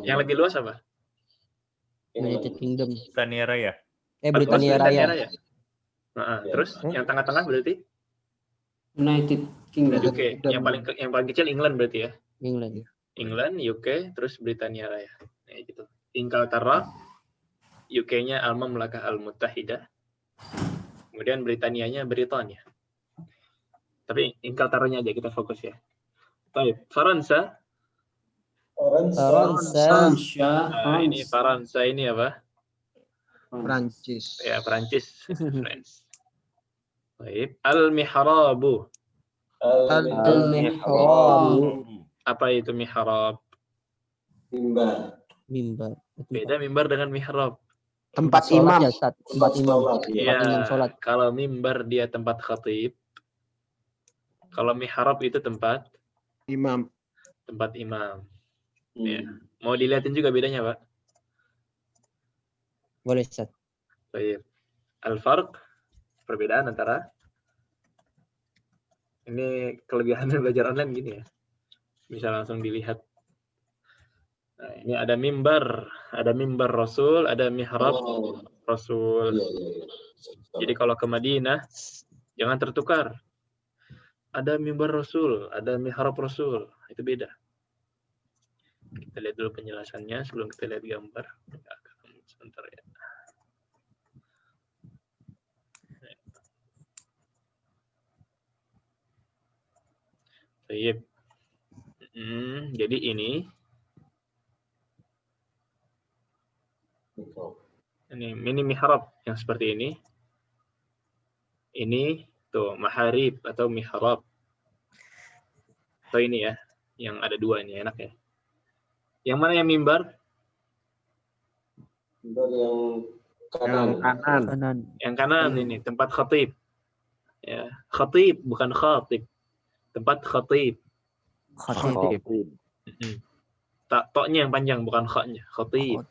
A: Yang lebih luas apa?
D: United Kingdom.
C: Britania Raya.
D: Britania Raya.
A: Nah, terus yang tengah-tengah berarti
F: United Kingdom.
A: UK. Yang paling kecil England berarti ya?
D: England,
A: UK, terus Britania Raya. Nah, gitu. Ingkalterra, UK-nya Al-Mamlakah Al-Muttahidah. Kemudian Britanianya Britania. Tapi Ingkalterranya aja kita fokus ya. Baik, Faransa. Nah, ini Faransa ini apa?
G: Prancis.
A: Ya, Prancis. France. Baik, Al-Mihrabu.
D: Al-Mihrab.
A: Apa itu mihrab?
D: Mimbar.
A: Beda mimbar dengan mihrab.
G: Tempat
D: Sholat
G: imam.
D: ya, Ustaz. Tempat imam.
A: Iya,
D: Tempat imam sholat.
A: kalau mimbar dia tempat khatib. Kalau mihrab itu tempat
G: Imam.
A: Ya. Mau dilihatin juga bedanya, Pak?
D: Boleh, Ustaz.
A: Baik. Al-farq, perbedaan antara ini kelebihan belajar online gini ya. Bisa langsung dilihat. Nah, ini ada mimbar Rasul, ada mihrab Rasul. Jadi kalau ke Madinah jangan tertukar. Ada mimbar Rasul, ada mihrab Rasul, itu beda. Kita lihat dulu penjelasannya sebelum kita lihat gambar. Sebentar ya. Baik. Jadi ini mini mihrab yang seperti ini. Ini tuh maharib atau mihrab. Atau ini ya, yang ada dua ini enak ya. Yang mana yang mimbar?
I: Mimbar yang kanan.
A: Yang kanan ini tempat khatib. Ya, khatib bukan khatib. Tempat khatib. Toknya yang panjang bukan khanya. Khatib.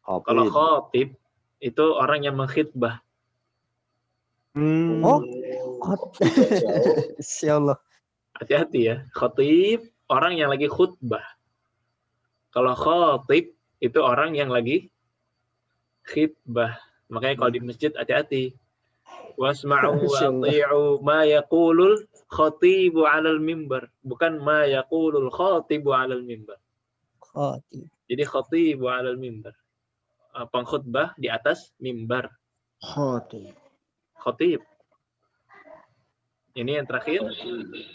A: Kalau khatib itu orang yang mengkhitbah.
D: Insyaallah.
A: Hati-hati ya. Khatib orang yang lagi khutbah. Kalau khatib itu orang yang lagi khitbah. Makanya kalau di masjid hati-hati. Wasma'u wa ati'u ma yaqulul khatibu 'alal mimbar, bukan ma yaqulul khatibu 'alal mimbar. Jadi khatibu 'alal mimbar. Pengkhutbah di atas mimbar. Khatib. Ini yang terakhir.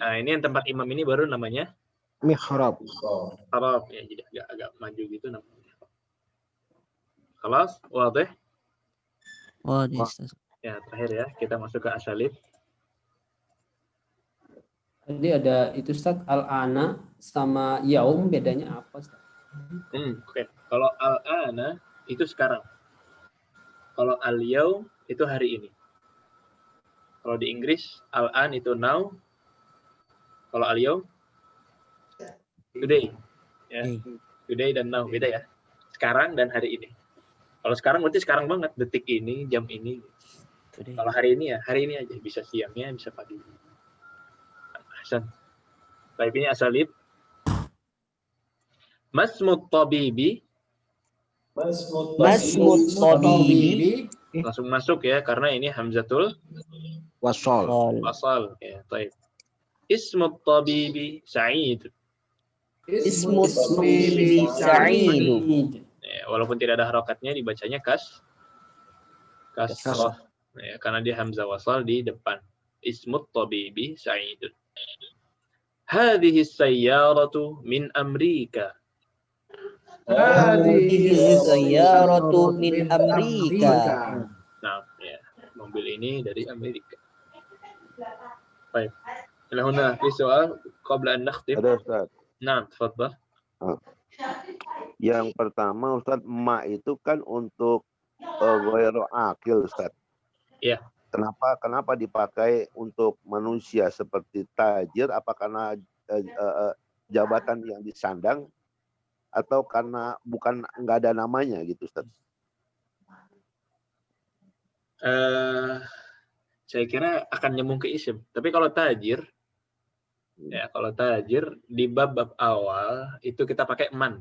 A: Nah, ini yang tempat imam ini baru namanya
G: mihrab.
A: Mihrab ya, jadi agak maju gitu namanya. Kelas, wadih?
D: Wadih, Ustaz.
A: Ya, terakhir ya, kita masuk ke asalib.
F: Jadi ada itu Ustaz, al-ana sama yaum bedanya apa Ustaz?
A: Oke. Kalau al-ana itu sekarang. Kalau al-yaum itu hari ini. Kalau di Inggris al-an itu now. Kalau al-yaum today. Ya. Today dan now beda ya. Sekarang dan hari ini. Kalau sekarang berarti sekarang banget, detik ini, jam ini. Kalau hari ini ya, hari ini aja. Bisa siangnya, bisa pagi. Hasan. Baik, ini asalib. Masmut tabibi. Langsung masuk ya, karena ini hamzatul wasal. Ya, baik. Ismut tabibi Sa'id.
D: Ismut tabibi Sa'idu.
A: Ya, walaupun tidak ada harokatnya dibacanya kasrah. Ya, karena dia hamzah wasal di depan. Ismut tabibi Sa'idun. Hadhihi sayyaratu min Amrika.
D: Hadhihi sayyaratu min Amerika.
A: Nah, ya, mobil ini dari Amerika. Baik. إلى هنا في سؤال قبل أن نختم.
E: Ada Ustaz.
A: نعم تفضل.
E: Yang pertama Ustaz, ma itu kan untuk ghairu akil Ustaz.
A: Iya.
E: Kenapa dipakai untuk manusia seperti tajir? Apa karena jabatan yang disandang atau karena nggak ada namanya gitu Ustaz?
A: Saya kira akan nyambung ke isim. Tapi kalau tajir, ya kalau tajir di bab awal itu kita pakai man.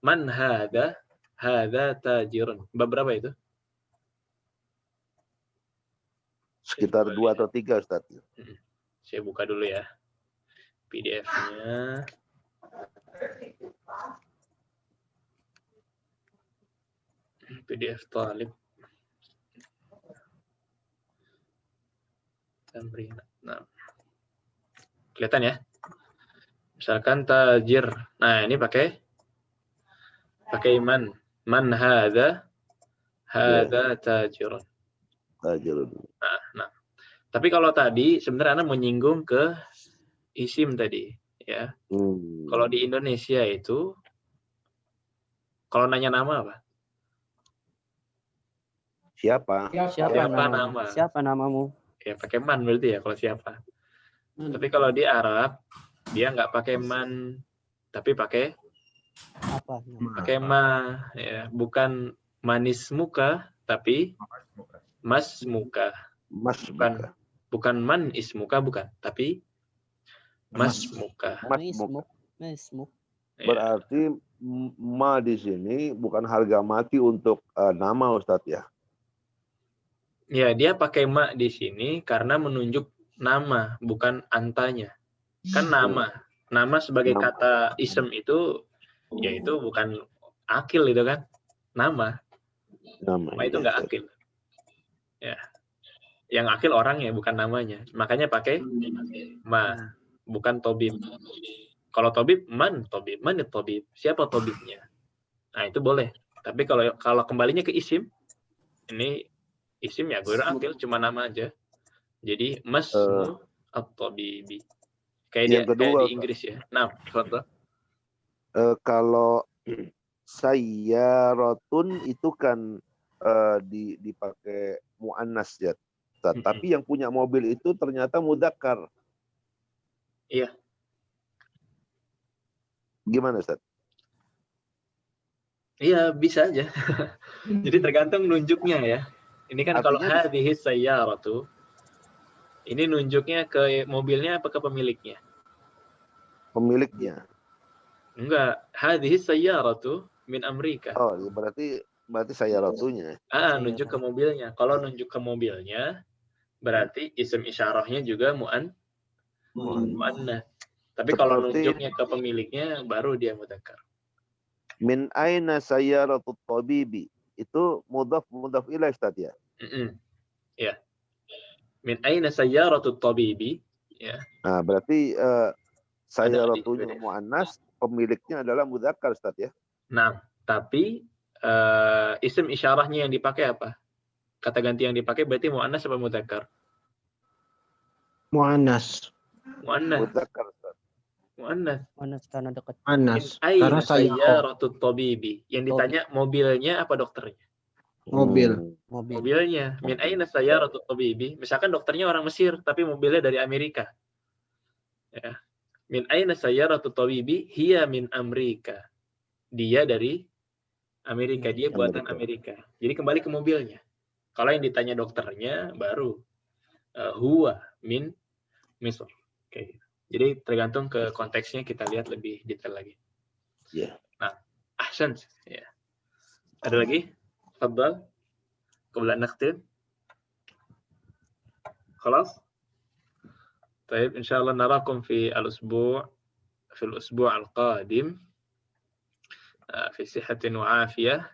A: Man hada tajirun. Bab berapa itu?
E: Sekitar 2 atau 3 Ustaz.
A: Saya buka dulu ya PDF-nya. PDF talib. Tamrin. Nah. Kelihatan ya? Misalkan tajir. Nah, ini pakai man. Man hada tajirun.
E: Tajirun.
A: Nah. Tapi kalau tadi sebenarnya Anda menyinggung ke isim tadi, ya. Kalau di Indonesia itu kalau nanya nama apa?
E: Siapa
A: nama?
D: Siapa namamu?
A: Ya pakai man berarti ya kalau siapa. Tapi kalau di Arab dia nggak pakai man, tapi pakai
D: Apa?
A: Pakai ma, ya. Bukan manis muka, tapi mas muka. Bukan man ismuka, bukan, tapi mas muka.
D: Masmuk.
E: Berarti ma di sini bukan harga mati untuk nama Ustadz ya?
A: Ya, dia pakai ma di sini karena menunjuk nama, bukan antanya. Kan nama. Nama sebagai kata isem itu, yaitu bukan akil itu kan. Nama itu nggak akil. Ya. Yang akil orangnya, bukan namanya. Makanya pakai ma, bukan tobib. Kalau tobib, man itu tobib. Siapa tobibnya? Nah, itu boleh. Tapi kalau kembalinya ke isim, ini isim ya gue akil, cuma nama aja. Jadi masmu at-tabibi. Kayak di Inggris ya. Nah, contoh.
E: Kalau sayyaratun itu kan dipakai muannas ya. Tapi yang punya mobil itu ternyata mudzakkar.
A: Iya.
E: Gimana Ustaz?
A: Iya, bisa aja. Jadi tergantung nunjuknya ya. Ini kan kalau hadhihi sayyaratu, ini nunjuknya ke mobilnya apa ke pemiliknya?
E: Pemiliknya.
A: Enggak, hadhihi sayyaratu min Amerika.
E: Oh, berarti sayyaratunya.
A: Nunjuk ke mobilnya. Kalau nunjuk ke mobilnya, berarti isim isyarahnya juga mu'annas. Tapi kalau nunjuknya ke pemiliknya, baru dia mudzakkar.
E: Min aina sayyaratut tabibi. Itu mudhaf ilaih Ustaz ya?
A: Ya. Min aina sayyaratut tabibi. Ya.
E: Nah, berarti sayyaratunya mu'annas, pemiliknya adalah mudzakkar Ustaz ya?
A: Nah, tapi isim isyarahnya yang dipakai apa? Kata ganti yang dipakai berarti mu'annas apa mudzakkar?
G: Mu'annas.
E: Mudzakkar Ustaz.
A: Mu'annas
D: karena dekat.
G: Mu'annas.
A: Karena sayyaratut tabibi. Yang ditanya mobilnya apa dokternya? Mobilnya. Min aina sayyaratut tabibi. Misalkan dokternya orang Mesir tapi mobilnya dari Amerika. Ya. Min aina sayyaratut tabibi hiya min Amerika. Dia dari Amerika, dia buatan Amerika. Jadi kembali ke mobilnya. Kalau yang ditanya dokternya baru huwa min Misr. Oke. Jadi tergantung ke konteksnya, kita lihat lebih detail lagi.
E: Yeah.
A: Nah, ahsan. Ya. Ada lagi? Tafadhal. Qabla nakhtim. خلاص؟ طيب إن شاء الله نراكم في الأسبوع fil usbu' al-qadim fi sihatin wa afiyah.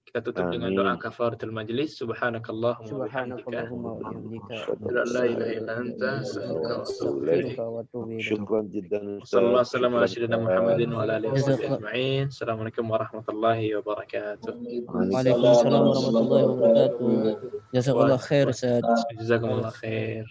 A: Kita tutup dengan doa kafaratul majlis. Subhanakallahumma wa bihamdika, la ilaha illa anta, astaghfiruka wa atubu ilaik.
E: Syukran jiddan.
A: Sallallahu alaihi wasallam ala sayyidina Muhammadin wa ala alihi washabbihi ajma'in. Assalamualaikum warahmatullahi wabarakatuh.
D: Waalaikumsalam warahmatullahi wabarakatuh. Jazakallah khair Ustaz.
A: Jazakumullah khair.